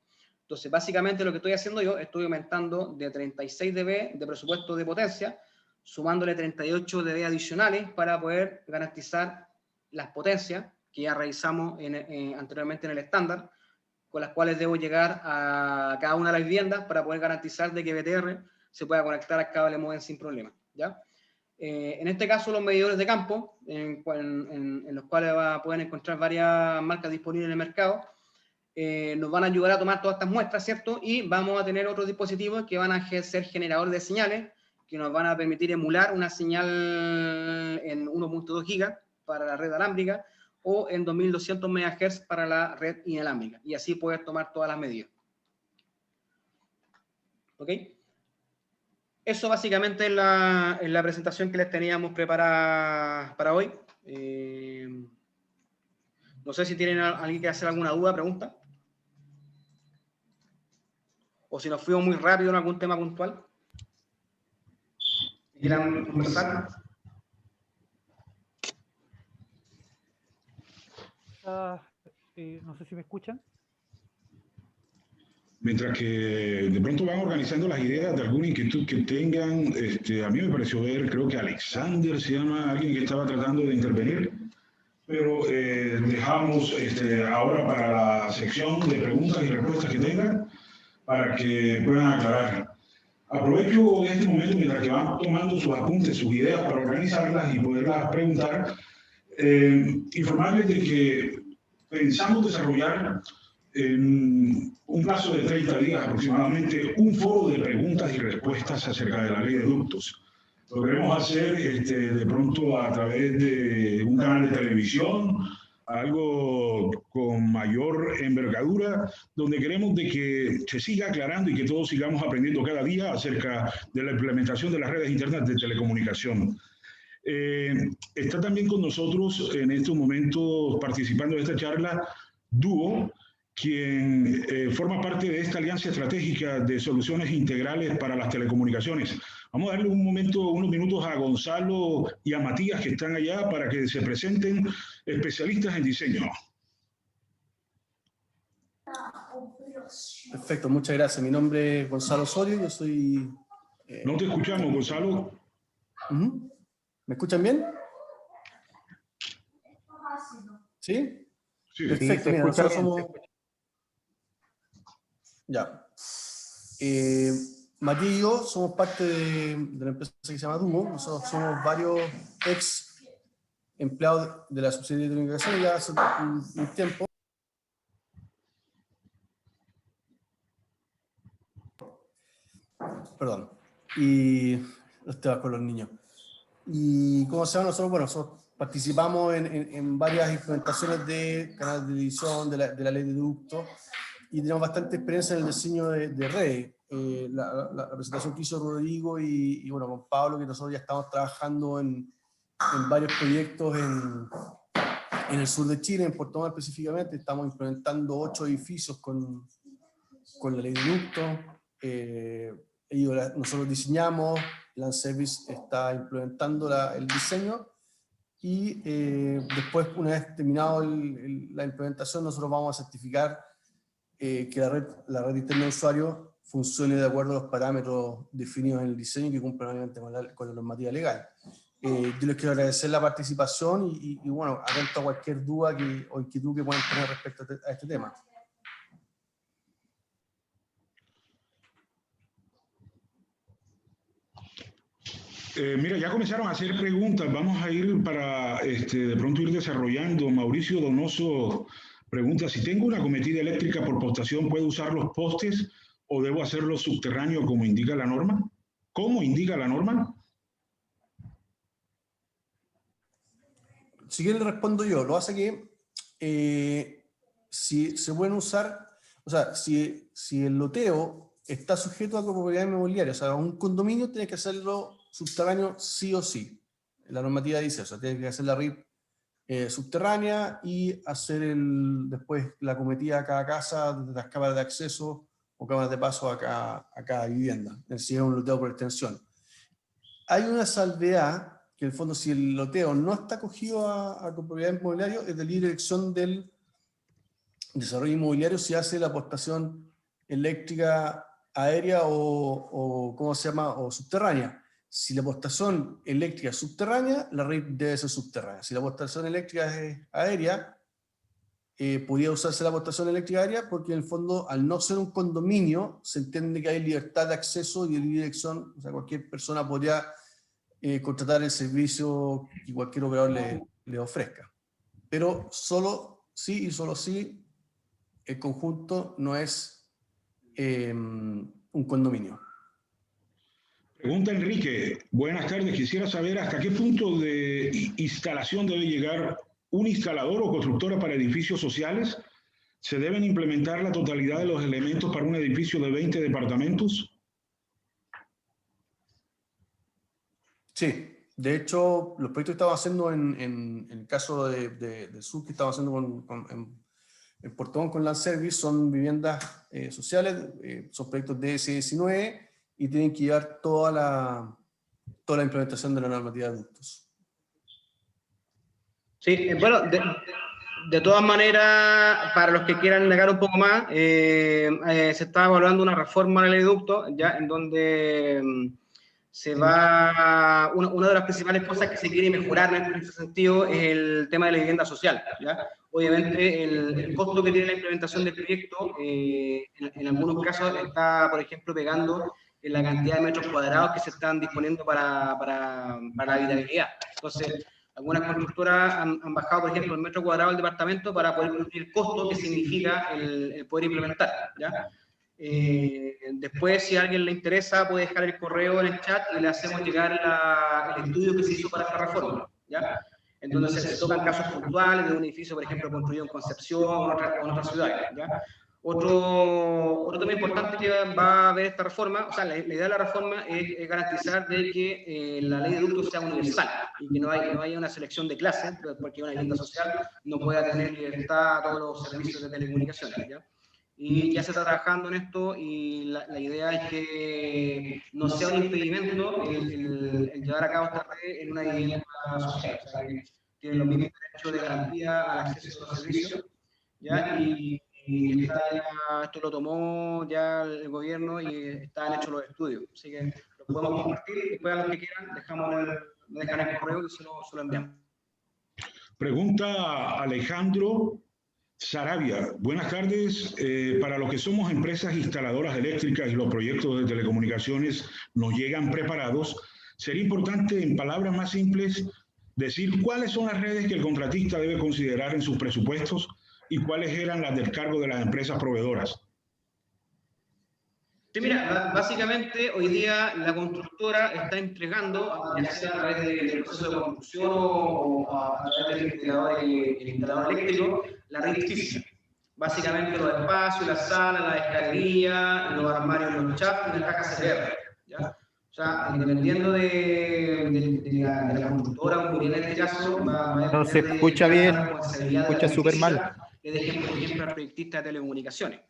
Entonces, básicamente lo que estoy haciendo yo, estoy aumentando de 36 dB de presupuesto de potencia, sumándole 38 dB adicionales para poder garantizar las potencias que ya revisamos anteriormente en el estándar, con las cuales debo llegar a cada una de las viviendas para poder garantizar de que BTR se pueda conectar al cable modem sin problema, ¿ya? En este caso, los medidores de campo, en los cuales pueden encontrar varias marcas disponibles en el mercado, nos van a ayudar a tomar todas estas muestras, ¿cierto? Y vamos a tener otros dispositivos que van a ser generadores de señales, que nos van a permitir emular una señal en 1.2 gigas para la red alámbrica o en 2200 MHz para la red inalámbrica, y así poder tomar todas las medidas. ¿Ok? Eso básicamente es la presentación que les teníamos preparada para hoy. No sé si tienen alguien que hacer alguna duda, pregunta. O si nos fuimos muy rápido en algún tema puntual. ¿Quieran conversar? No sé si me escuchan. Mientras que de pronto van organizando las ideas de alguna inquietud que tengan, a mí me pareció ver, creo que Alexander se llama, alguien que estaba tratando de intervenir, pero dejamos ahora para la sección de preguntas y respuestas que tengan, para que puedan aclarar. Aprovecho este momento mientras que van tomando sus apuntes, sus ideas para organizarlas y poderlas preguntar, informarles de que pensamos desarrollar en un plazo de 30 días aproximadamente un foro de preguntas y respuestas acerca de la ley de ductos. Lo queremos hacer de pronto a través de un canal de televisión, algo con mayor envergadura, donde queremos de que se siga aclarando y que todos sigamos aprendiendo cada día acerca de la implementación de las redes internas de telecomunicación. Está también con nosotros en estos momentos participando de esta charla Duo, quien forma parte de esta alianza estratégica de soluciones integrales para las telecomunicaciones. Vamos a darle unos minutos a Gonzalo y a Matías, que están allá, para que se presenten, especialistas en diseño. Perfecto, muchas gracias. Mi nombre es Gonzalo Osorio, yo soy... No te escuchamos, Gonzalo. ¿Me escuchan bien? ¿Sí? Sí. Perfecto, mira, nosotros somos... Ya. Matías y yo somos parte de la empresa que se llama Duo. Nosotros somos varios ex empleados de la subsidiaria de telecomunicaciones ya hace un tiempo. Perdón. Y los temas con los niños. Y ¿cómo se llama? Nosotros participamos en varias implementaciones de canales de televisión, de la ley de ductos, y tenemos bastante experiencia en el diseño de redes. La presentación que hizo Rodrigo y bueno, con Pablo, que nosotros ya estamos trabajando en varios proyectos en el sur de Chile, en Puerto Montt específicamente. Estamos implementando 8 edificios con la ley de ductos. Nosotros diseñamos, Landservice está implementando el diseño, y después, una vez terminado la implementación, nosotros vamos a certificar que la red interna de usuario funcione de acuerdo a los parámetros definidos en el diseño y que cumplan obviamente con la normativa legal. Yo les quiero agradecer la participación y bueno, atento a cualquier duda o inquietud que puedan tener respecto a este tema. Mira, ya comenzaron a hacer preguntas. Vamos a ir para de pronto ir desarrollando. Mauricio Donoso pregunta: si tengo una cometida eléctrica por postación, ¿puedo usar los postes o debo hacerlo subterráneo como indica la norma? ¿Cómo indica la norma? Si quieren le respondo yo. Lo hace que si se pueden usar, o sea, si el loteo está sujeto a propiedad inmobiliaria, o sea, un condominio, tiene que hacerlo subterráneo sí o sí. La normativa dice eso, tiene que hacer la RIP subterránea y hacer después la cometida a cada casa, desde las cámaras de acceso o cámaras de paso a cada vivienda, si es un loteo por extensión. Hay una salvedad, que en el fondo, si el loteo no está acogido a propiedad inmobiliaria, es de libre elección del desarrollo inmobiliario si hace la aportación eléctrica aérea o ¿cómo se llama? O subterránea. Si la aportación eléctrica es subterránea, la RIP debe ser subterránea. Si la aportación eléctrica es aérea, podría usarse la aportación eléctrica aérea, porque en el fondo, al no ser un condominio, se entiende que hay libertad de acceso y de dirección. O sea, cualquier persona podría contratar el servicio que cualquier operador le ofrezca. Pero solo sí y solo sí el conjunto no es un condominio. Pregunta Enrique: buenas tardes, quisiera saber hasta qué punto de instalación debe llegar un instalador o constructora para edificios sociales. ¿Se deben implementar la totalidad de los elementos para un edificio de 20 departamentos? Sí, de hecho, los proyectos que estamos haciendo en el caso del sur, que estamos haciendo en Puerto Montt con Landservice, son viviendas sociales, son proyectos de DS19, y tienen que llevar toda la implementación de la normativa de ductos. Sí, bueno, de todas maneras, para los que quieran negar un poco más, se está evaluando una reforma a la ley de ductos, ya en donde se va, una de las principales cosas que se quiere mejorar en ese sentido es el tema de la vivienda social, ¿ya? Obviamente el costo que tiene la implementación del proyecto en algunos casos está, por ejemplo, pegando en la cantidad de metros cuadrados que se están disponiendo para la habitabilidad. Entonces, algunas constructoras han bajado, por ejemplo, el metro cuadrado del departamento para poder cumplir el costo que significa el poder implementar, ¿ya? Después, si a alguien le interesa, puede dejar el correo en el chat y le hacemos llegar el estudio que se hizo para esta reforma, ¿ya? En donde se tocan casos puntuales de un edificio, por ejemplo, construido en Concepción o en otras ciudades, ¿ya? Otro tema importante que va a ver esta reforma, o sea, la idea de la reforma es garantizar de que la ley de ductos sea universal y que no haya una selección de clases, porque una vivienda social no pueda tener libertad a todos los servicios de telecomunicaciones, ¿ya? Y ya se está trabajando en esto y la idea es que no sea un impedimento el llevar a cabo esta red en una vivienda social, o sea, que tienen los mismos derechos de garantía al acceso a los servicios, ¿ya? Y esto lo tomó ya el gobierno y están hechos los estudios, así que lo podemos compartir, después a los que quieran me dejan el correo y se lo enviamos. Pregunta Alejandro Sarabia. Buenas tardes. Para los que somos empresas instaladoras eléctricas y los proyectos de telecomunicaciones nos llegan preparados, sería importante, en palabras más simples, decir cuáles son las redes que el contratista debe considerar en sus presupuestos y cuáles eran las del cargo de las empresas proveedoras. Sí, mira, básicamente hoy día la constructora está entregando, ya sea a través del proceso de construcción o a través del instalador eléctrico, la red física. Básicamente los espacios, las salas, las escalerías, los armarios, los chafs y las cajas CPR, ¿ya? O sea, dependiendo de la constructora, como en este caso, No se escucha bien, se escucha súper mal. Le dejen, por ejemplo, al proyectista de telecomunicaciones.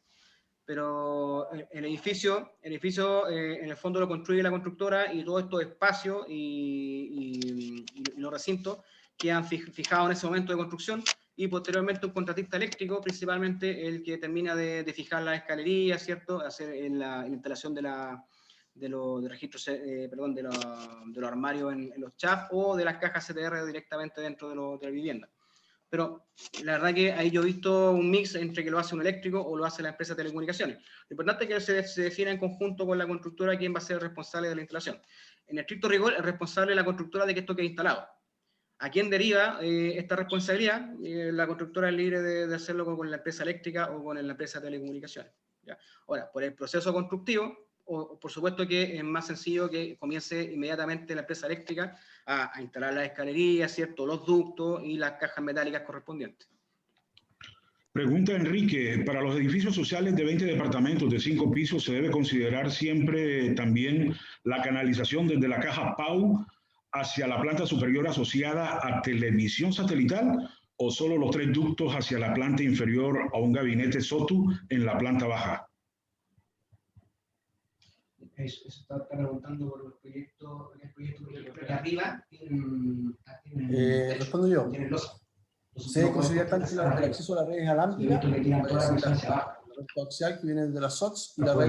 Pero el edificio en el fondo lo construye la constructora y todos estos espacios y los recintos quedan fijados en ese momento de construcción y posteriormente un contratista eléctrico, principalmente el que termina de fijar las escalerías, ¿cierto? Hacer la instalación de los registros, perdón, de los armarios en los chafs o de las cajas CTR directamente dentro de la vivienda. Pero la verdad que ahí yo he visto un mix entre que lo hace un eléctrico o lo hace la empresa de telecomunicaciones. Lo importante es que se defina en conjunto con la constructora quién va a ser el responsable de la instalación. En estricto rigor, el responsable es la constructora de que esto quede instalado. ¿A quién deriva esta responsabilidad? La constructora es libre de hacerlo con la empresa eléctrica o con la empresa de telecomunicaciones, ¿ya? Ahora, por el proceso constructivo, por supuesto que es más sencillo que comience inmediatamente la empresa eléctrica a instalar las escalerías, ¿cierto? Los ductos y las cajas metálicas correspondientes. Pregunta Enrique, para los edificios sociales de 20 departamentos de 5 pisos, ¿se debe considerar siempre también la canalización desde la caja PAU hacia la planta superior asociada a televisión satelital o solo los 3 ductos hacia la planta inferior a un gabinete SOTU en la planta baja? Eso está preguntando por los proyectos, que arriba tienen Respondo yo. Se debe considerar tanto el acceso a la red inalámbrica, la red coaxial que viene de las SOTS y la red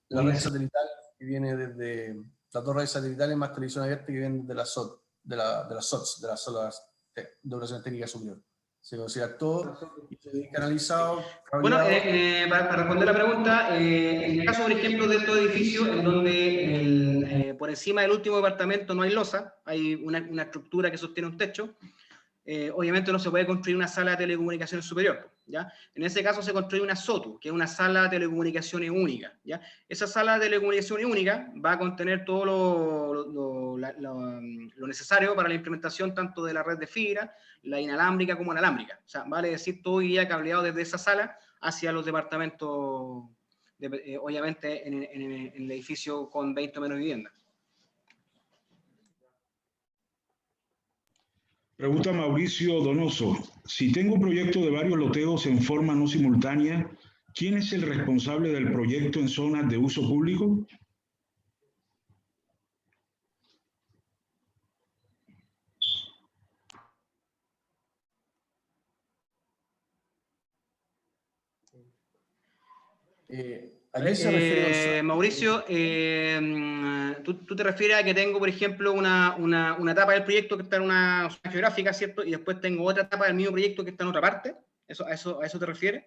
la red satelital que viene desde las 2 redes satelitales más televisión abierta que vienen de las SOTS, de las SOTS, de las salas de operaciones técnicas superior. Se considera todo y se ve canalizado. Bueno, para responder la pregunta, en el caso, por ejemplo, de estos edificios, en donde por encima del último departamento no hay losa, hay una estructura que sostiene un techo, obviamente no se puede construir una sala de telecomunicaciones superior, ¿ya? En ese caso se construye una SOTU, que es una sala de telecomunicaciones única, ¿ya? Esa sala de telecomunicaciones única va a contener todo lo necesario para la implementación tanto de la red de fibra, la inalámbrica como inalámbrica. O sea, vale decir, todo iría cableado desde esa sala hacia los departamentos, obviamente en el edificio con 20 o menos viviendas. Pregunta Mauricio Donoso. Si tengo un proyecto de varios loteos en forma no simultánea, ¿quién es el responsable del proyecto en zonas de uso público? ¿A qué se refiere? Mauricio, tú te refieres a que tengo, por ejemplo, una etapa del proyecto que está en una zona geográfica, ¿cierto? Y después tengo otra etapa del mismo proyecto que está en otra parte. ¿A eso te refieres?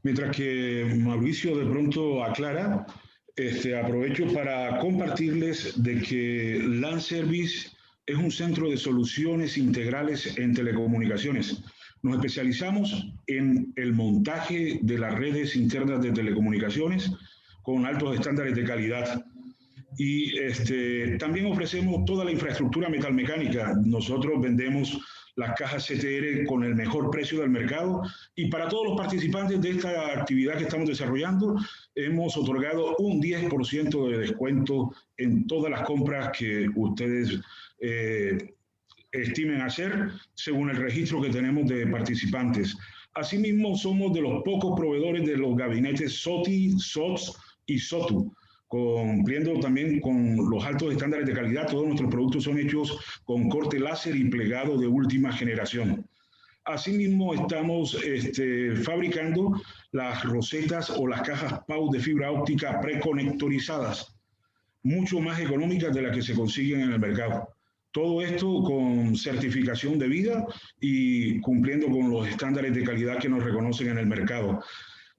Mientras que Mauricio de pronto aclara, aprovecho para compartirles de que LAN Service es un centro de soluciones integrales en telecomunicaciones. Nos especializamos en el montaje de las redes internas de telecomunicaciones con altos estándares de calidad. Y también ofrecemos toda la infraestructura metalmecánica. Nosotros vendemos las cajas CTR con el mejor precio del mercado, y para todos los participantes de esta actividad que estamos desarrollando hemos otorgado un 10% de descuento en todas las compras que ustedes estimen hacer según el registro que tenemos de participantes. Asimismo, somos de los pocos proveedores de los gabinetes SOTI, SOTS y SOTU, cumpliendo también con los altos estándares de calidad. Todos nuestros productos son hechos con corte láser y plegado de última generación. Asimismo, estamos fabricando las rosetas o las cajas PAU de fibra óptica preconectorizadas, mucho más económicas de las que se consiguen en el mercado. Todo esto con certificación de vida y cumpliendo con los estándares de calidad que nos reconocen en el mercado.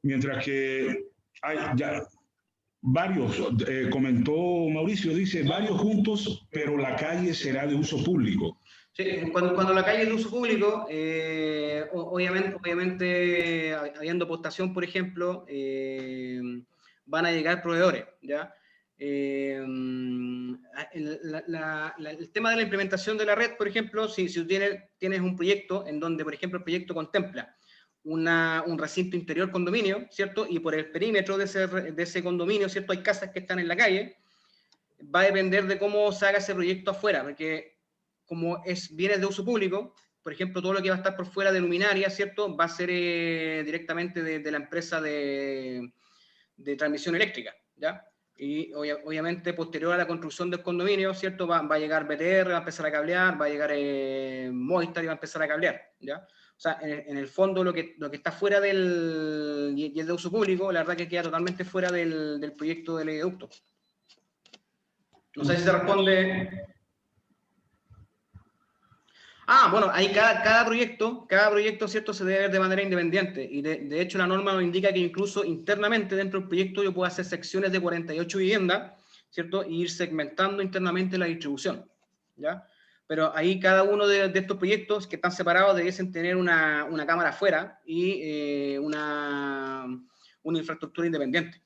Mientras que hay ya varios, comentó Mauricio, dice varios juntos, pero la calle será de uso público. Sí, cuando la calle es de uso público, obviamente habiendo postación, por ejemplo, van a llegar proveedores, ¿ya? El tema de la implementación de la red, por ejemplo, si tú tienes un proyecto en donde, por ejemplo, el proyecto contempla un recinto interior condominio, ¿cierto? Y por el perímetro de ese condominio, ¿cierto? Hay casas que están en la calle, va a depender de cómo se haga ese proyecto afuera, porque como es bienes de uso público, por ejemplo, todo lo que va a estar por fuera de luminaria, ¿cierto? Va a ser directamente de la empresa de transmisión eléctrica, ¿ya? Y obviamente posterior a la construcción del condominio, ¿cierto? Va a llegar BTR, va a empezar a cablear, va a llegar Movistar y va a empezar a cablear, ¿ya? O sea, en el fondo lo que está fuera y es de uso público, la verdad que queda totalmente fuera del proyecto del oleoducto. No sé si se responde. Bueno, ahí cada proyecto, ¿cierto? Se debe ver de manera independiente. Y de hecho la norma nos indica que incluso internamente dentro del proyecto yo puedo hacer secciones de 48 viviendas, ¿cierto? Y ir segmentando internamente la distribución, ¿ya? Pero ahí cada uno de estos proyectos que están separados debiesen tener una cámara afuera y una infraestructura independiente.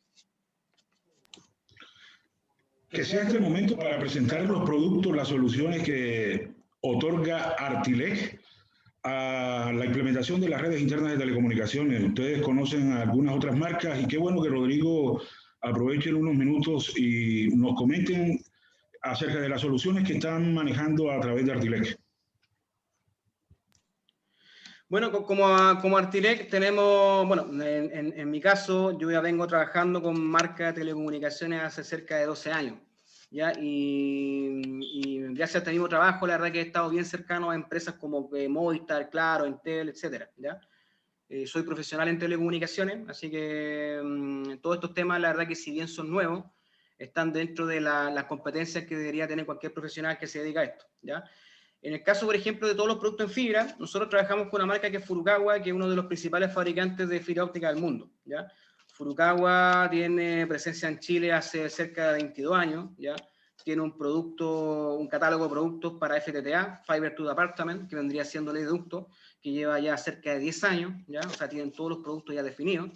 Que sea este momento para presentar los productos, las soluciones que otorga Artilec a la implementación de las redes internas de telecomunicaciones. Ustedes conocen algunas otras marcas y qué bueno que Rodrigo aprovechen unos minutos y nos comenten acerca de las soluciones que están manejando a través de Artilec. Bueno, como Artilec tenemos, bueno, en mi caso, yo ya vengo trabajando con marca de telecomunicaciones hace cerca de 12 años, ¿ya? Y gracias a este mismo trabajo, la verdad que he estado bien cercano a empresas como Movistar, Claro, Entel, etcétera, ¿ya? Soy profesional en telecomunicaciones, así que todos estos temas, la verdad que si bien son nuevos, están dentro de las competencias que debería tener cualquier profesional que se dedica a esto, ¿ya? En el caso, por ejemplo, de todos los productos en fibra, nosotros trabajamos con una marca que es Furukawa, que es uno de los principales fabricantes de fibra óptica del mundo, ¿ya? Furukawa tiene presencia en Chile hace cerca de 22 años, ¿ya? Tiene un catálogo de productos para FTTH, Fiber to the Apartment, que vendría siendo el oleoducto, que lleva ya cerca de 10 años, ¿ya? O sea, tienen todos los productos ya definidos,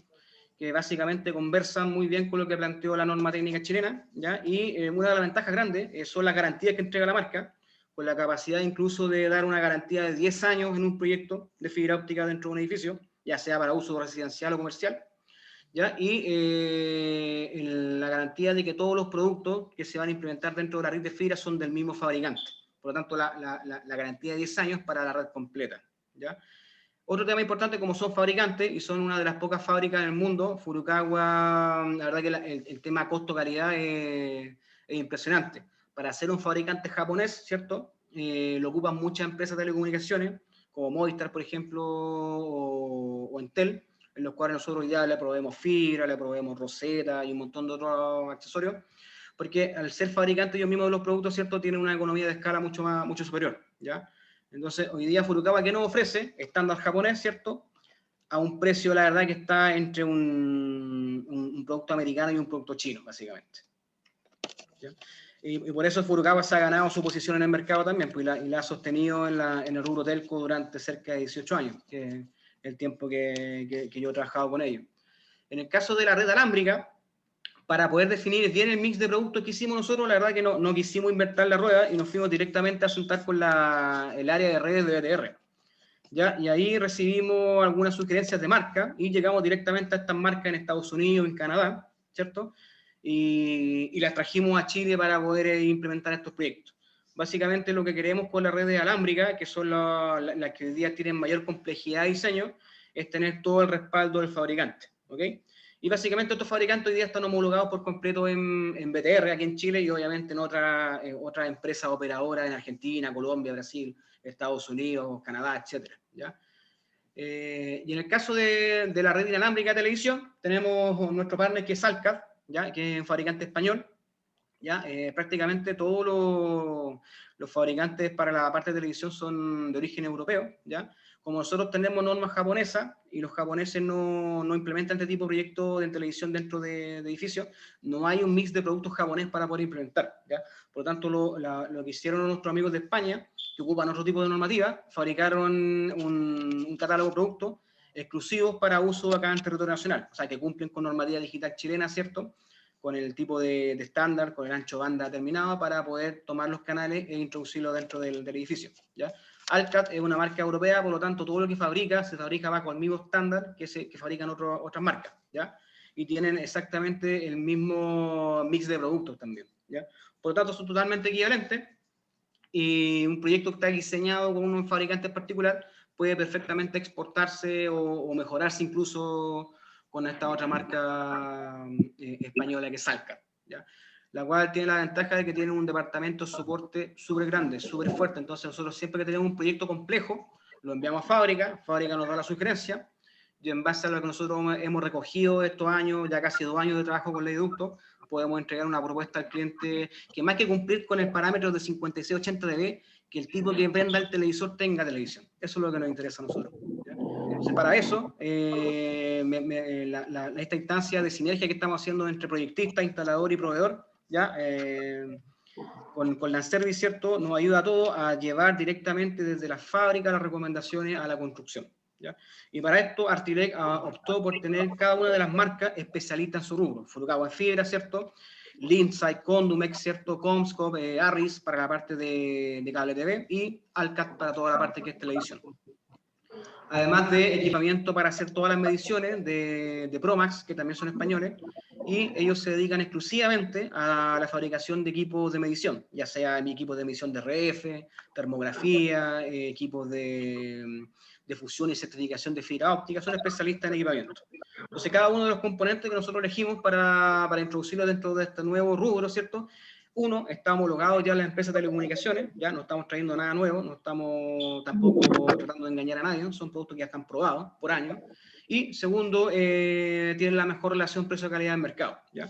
que básicamente conversan muy bien con lo que planteó la norma técnica chilena, ¿ya? Y una de las ventajas grandes son las garantías que entrega la marca, con la capacidad incluso de dar una garantía de 10 años en un proyecto de fibra óptica dentro de un edificio, ya sea para uso residencial o comercial, ¿ya? Y la garantía de que todos los productos que se van a implementar dentro de la red de fibra son del mismo fabricante. Por lo tanto, la garantía de 10 años para la red completa, ¿ya? Otro tema importante, como son fabricantes, y son una de las pocas fábricas en el mundo, Furukawa, la verdad que el tema costo-calidad es impresionante. Para ser un fabricante japonés, ¿cierto? Lo ocupan muchas empresas de telecomunicaciones, como Movistar, por ejemplo, o Entel, en los cuales nosotros ya le proveemos fibra, le proveemos roseta y un montón de otros accesorios, porque al ser fabricante ellos mismos de los productos, ¿cierto? Tienen una economía de escala mucho superior, ¿ya? Entonces, hoy día Furukawa, ¿qué nos ofrece? Estándar japonés, ¿cierto? A un precio, la verdad, que está entre un producto americano y un producto chino, básicamente. ¿Ya? Y por eso Furukawa se ha ganado su posición en el mercado también, pues, y la ha sostenido en el rubro telco durante cerca de 18 años, que es el tiempo que yo he trabajado con ellos. En el caso de la red alámbrica, para poder definir bien el mix de productos que hicimos nosotros, la verdad que no quisimos inventar la rueda y nos fuimos directamente a sentar con el área de redes de BTR. ¿Ya? Y ahí recibimos algunas sugerencias de marca y llegamos directamente a estas marcas en Estados Unidos, en Canadá, ¿cierto? Y las trajimos a Chile para poder implementar estos proyectos. Básicamente lo que queremos con las redes alámbricas, que son las que hoy día tienen mayor complejidad de diseño, es tener todo el respaldo del fabricante, ¿ok? Y básicamente estos fabricantes hoy día están homologados por completo en BTR aquí en Chile y obviamente en otras empresas operadoras en Argentina, Colombia, Brasil, Estados Unidos, Canadá, etc. ¿Ya? Y en el caso de la red inalámbrica de televisión, tenemos nuestro partner que es Alcat, ¿ya? Que es un fabricante español. ¿Ya? Prácticamente todos los fabricantes para la parte de televisión son de origen europeo, ¿ya? Como nosotros tenemos normas japonesas y los japoneses no implementan este tipo de proyectos de televisión dentro de edificios, no hay un mix de productos japonés para poder implementar, ¿ya? Por lo tanto, lo que hicieron nuestros amigos de España, que ocupan otro tipo de normativa, fabricaron un catálogo de productos exclusivos para uso acá en territorio nacional, o sea, que cumplen con normativa digital chilena, ¿cierto?, con el tipo de estándar, con el ancho banda determinado para poder tomar los canales e introducirlos dentro del edificio, ¿ya? Alcat es una marca europea, por lo tanto todo lo que fabrica se fabrica bajo el mismo estándar que fabrican otras marcas, ¿ya? Y tienen exactamente el mismo mix de productos también, ¿ya? Por lo tanto son totalmente equivalentes y un proyecto que está diseñado con un fabricante en particular puede perfectamente exportarse o mejorarse incluso con esta otra marca española que es Alcat, ¿ya? La cual tiene la ventaja de que tiene un departamento de soporte súper grande, súper fuerte. Entonces nosotros siempre que tenemos un proyecto complejo, lo enviamos a fábrica nos da la sugerencia, y en base a lo que nosotros hemos recogido estos años, ya casi 2 años de trabajo con Leiducto, podemos entregar una propuesta al cliente que más que cumplir con el parámetro de 5680 dB, que el tipo que venda el televisor tenga televisión. Eso es lo que nos interesa a nosotros, ¿ya? Entonces, para eso, esta instancia de sinergia que estamos haciendo entre proyectista, instalador y proveedor, ¿ya? Con Landservice, ¿cierto?, nos ayuda a todos a llevar directamente desde la fábrica las recomendaciones a la construcción, ¿ya? Y para esto, Artilec optó por tener cada una de las marcas especialistas en su rubro. Furukawa en fibra, ¿cierto?, Lindside, Condumex, ¿cierto?, Comscope, Arris para la parte de cable TV y Alcat para toda la parte que es televisión. Además de equipamiento para hacer todas las mediciones de Promax, que también son españoles, y ellos se dedican exclusivamente a la fabricación de equipos de medición, ya sea equipos de medición de RF, termografía, equipos de fusión y certificación de fibra óptica, son especialistas en equipamiento. Entonces, cada uno de los componentes que nosotros elegimos para introducirlo dentro de este nuevo rubro, ¿cierto?, uno, está homologado ya en la empresa de telecomunicaciones, ya no estamos trayendo nada nuevo, no estamos tampoco tratando de engañar a nadie, son productos que ya están probados por años. Y segundo, tienen la mejor relación precio-calidad del mercado, ¿ya?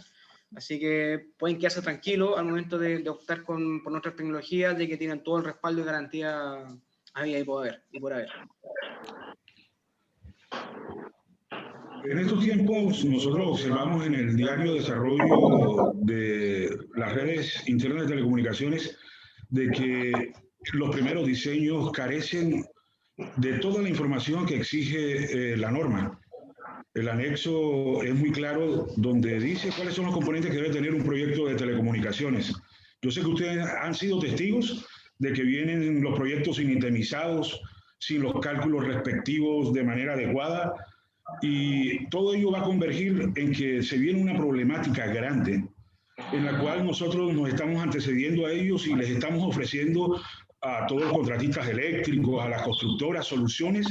Así que pueden quedarse tranquilos al momento de optar por nuestras tecnologías, de que tienen todo el respaldo y garantía había y por haber. En estos tiempos nosotros observamos en el diario de desarrollo de las redes internas de telecomunicaciones de que los primeros diseños carecen de toda la información que exige la norma. El anexo es muy claro donde dice cuáles son los componentes que debe tener un proyecto de telecomunicaciones. Yo sé que ustedes han sido testigos de que vienen los proyectos sin itemizados, sin los cálculos respectivos de manera adecuada, y todo ello va a convergir en que se viene una problemática grande en la cual nosotros nos estamos antecediendo a ellos y les estamos ofreciendo a todos los contratistas eléctricos, a las constructoras, soluciones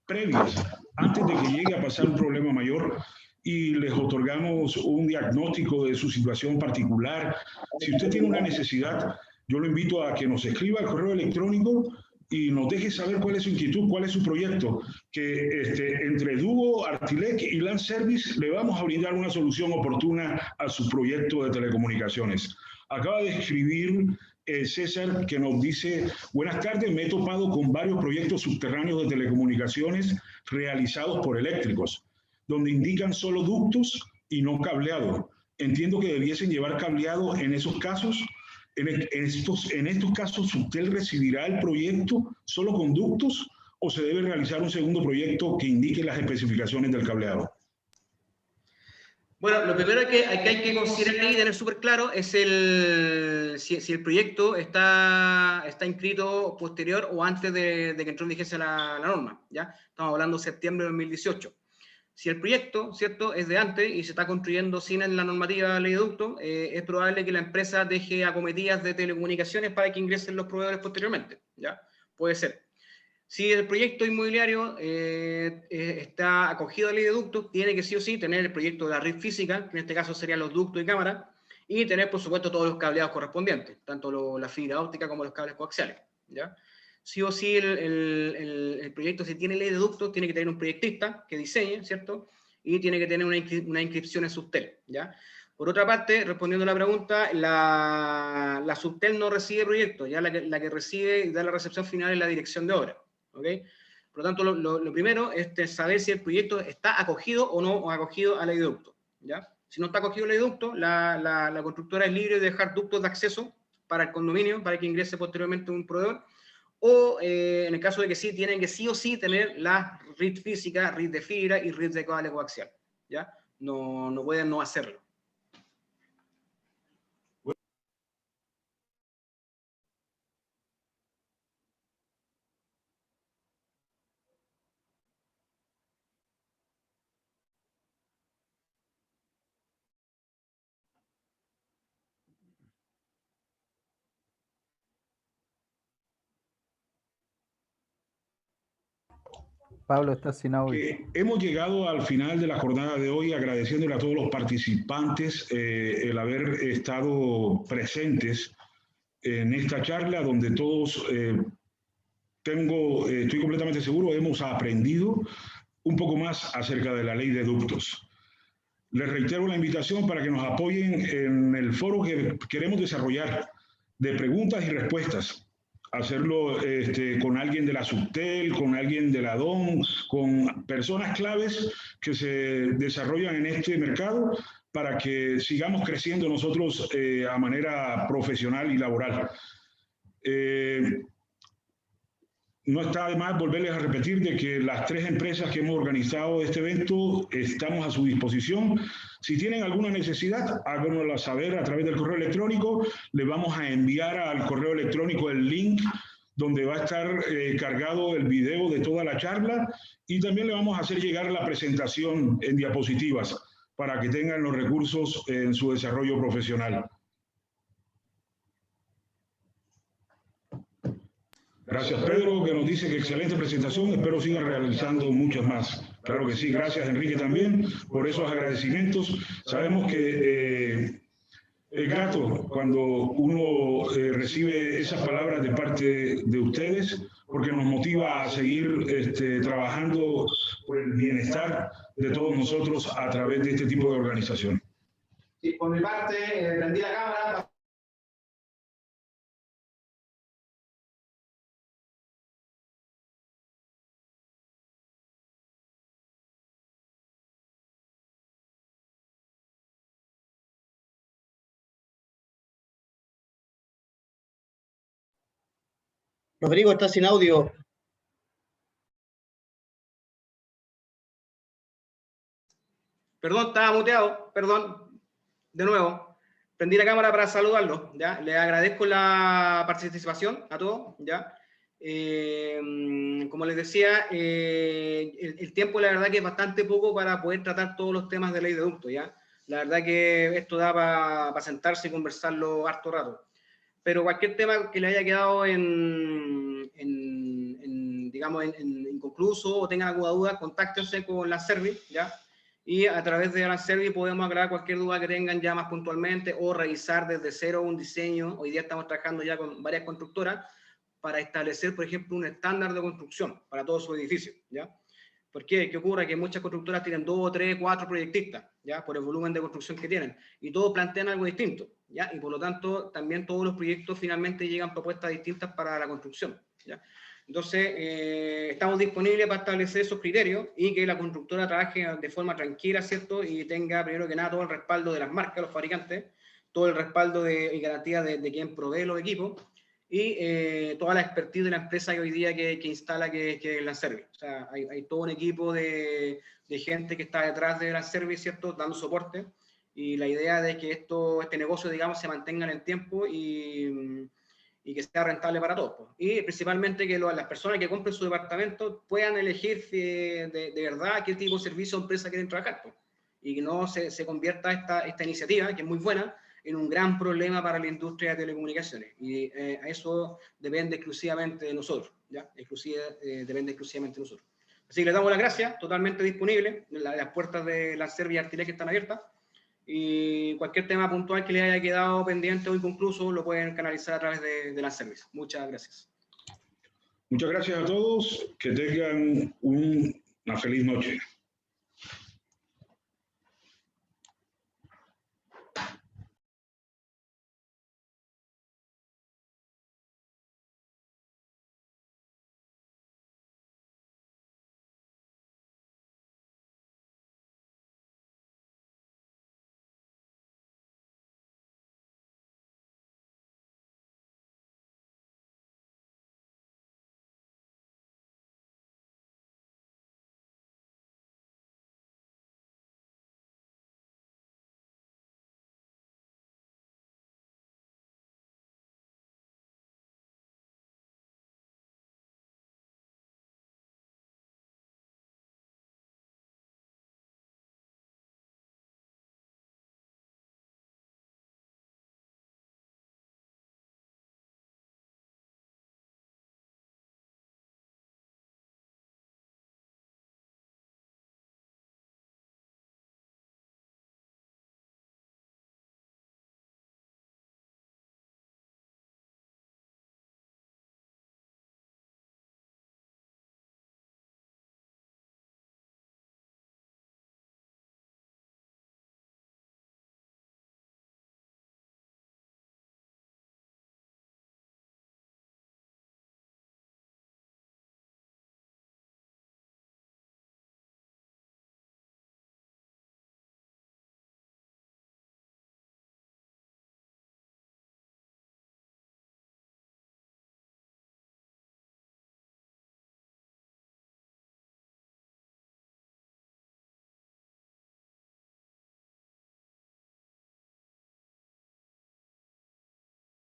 previas antes de que llegue a pasar un problema mayor, y les otorgamos un diagnóstico de su situación particular. Si usted tiene una necesidad, yo lo invito a que nos escriba al correo electrónico y nos deje saber cuál es su inquietud, cuál es su proyecto, que entre Duo, Artilec y Landservice le vamos a brindar una solución oportuna a su proyecto de telecomunicaciones. Acaba de escribir César, que nos dice: buenas tardes, me he topado con varios proyectos subterráneos de telecomunicaciones realizados por eléctricos, donde indican solo ductos y no cableado. Entiendo que debiesen llevar cableado en esos casos. En estos casos, ¿Subtel recibirá el proyecto solo con ductos o se debe realizar un segundo proyecto que indique las especificaciones del cableado? Bueno, lo primero que hay que considerar y tener súper claro es si el proyecto está inscrito posterior o antes de que entró en vigencia la norma, ¿ya? Estamos hablando de septiembre de 2018. Si el proyecto, ¿cierto?, es de antes y se está construyendo sin la normativa ley de ducto, es probable que la empresa deje acometidas de telecomunicaciones para que ingresen los proveedores posteriormente, ¿ya? Puede ser. Si el proyecto inmobiliario está acogido a la ley de ductos, tiene que sí o sí tener el proyecto de la red física, que en este caso serían los ductos y cámaras, y tener, por supuesto, todos los cableados correspondientes, tanto la fibra óptica como los cables coaxiales, ¿ya? Sí o sí el proyecto, si tiene ley de ductos, tiene que tener un proyectista que diseñe, ¿cierto? Y tiene que tener una inscripción en Subtel, ¿ya? Por otra parte, respondiendo a la pregunta, la Subtel no recibe proyectos, ya la que recibe y da la recepción final es la dirección de obra. ¿Ok? Por lo tanto, lo primero es saber si el proyecto está acogido o no acogido a la ley de ducto, ¿ya? Si no está acogido a la ley de ducto, la constructora es libre de dejar ductos de acceso para el condominio, para que ingrese posteriormente un proveedor, o en el caso de que sí, tienen que sí o sí tener la red física, red de fibra y red de cable coaxial, ¿ya? No pueden no hacerlo. Pablo, estás sin audio. Hemos llegado al final de la jornada de hoy agradeciéndole a todos los participantes el haber estado presentes en esta charla donde todos, estoy completamente seguro, hemos aprendido un poco más acerca de la ley de ductos. Les reitero la invitación para que nos apoyen en el foro que queremos desarrollar de preguntas y respuestas. Hacerlo con alguien de la Subtel, con alguien de la DOM, con personas claves que se desarrollan en este mercado para que sigamos creciendo nosotros a manera profesional y laboral. No está de más volverles a repetir de que las 3 empresas que hemos organizado este evento estamos a su disposición. Si tienen alguna necesidad, háganosla saber a través del correo electrónico. Le vamos a enviar al correo electrónico el link donde va a estar cargado el video de toda la charla y también le vamos a hacer llegar la presentación en diapositivas para que tengan los recursos en su desarrollo profesional. Gracias, Pedro, que nos dice que excelente presentación. Espero sigan realizando muchas más. Claro que sí. Gracias, Enrique, también por esos agradecimientos. Sabemos que es grato cuando uno recibe esas palabras de parte de ustedes, porque nos motiva a seguir trabajando por el bienestar de todos nosotros a través de este tipo de organización. Sí, por mi parte, prendí la cámara. Rodrigo, está sin audio. Perdón, estaba muteado, perdón. De nuevo, prendí la cámara para saludarlo, ¿ya? Les agradezco la participación a todos, ¿ya? Como les decía, el tiempo la verdad que es bastante poco para poder tratar todos los temas de ley de ducto, ¿ya? La verdad que esto da para sentarse y conversarlo harto rato. Pero cualquier tema que le haya quedado digamos, inconcluso o tengan alguna duda, contáctense con la Servi, ¿ya? Y a través de la Servi podemos aclarar cualquier duda que tengan ya más puntualmente o revisar desde cero un diseño. Hoy día estamos trabajando ya con varias constructoras para establecer, por ejemplo, un estándar de construcción para todo su edificio, ¿ya? ¿Por qué? ¿Qué ocurre? Que muchas constructoras tienen 2, 3, 4 proyectistas, ¿ya? Por el volumen de construcción que tienen, y todos plantean algo distinto, ¿ya? Y por lo tanto, también todos los proyectos finalmente llegan propuestas distintas para la construcción, ¿ya? Entonces, estamos disponibles para establecer esos criterios y que la constructora trabaje de forma tranquila, ¿cierto? Y tenga, primero que nada, todo el respaldo de las marcas, los fabricantes, todo el respaldo y garantía de quien provee los equipos, y toda la expertise de la empresa que hoy día que instala, que es Landservice. O sea, hay todo un equipo de gente que está detrás de Landservice, ¿cierto?, dando soporte, y la idea de que este negocio, digamos, se mantenga en el tiempo y que sea rentable para todos, pues. Y principalmente que las personas que compren su departamento puedan elegir de verdad qué tipo de servicio o empresa quieren trabajar, pues. Y que no se convierta esta iniciativa, que es muy buena, en un gran problema para la industria de telecomunicaciones. Y eso depende exclusivamente de nosotros, ¿ya? Depende exclusivamente de nosotros. Así que les damos las gracias, totalmente disponibles. Las puertas de Landservice y Artilec están abiertas. Y cualquier tema puntual que les haya quedado pendiente o inconcluso lo pueden canalizar a través de Landservice. Muchas gracias. Muchas gracias a todos. Que tengan una feliz noche.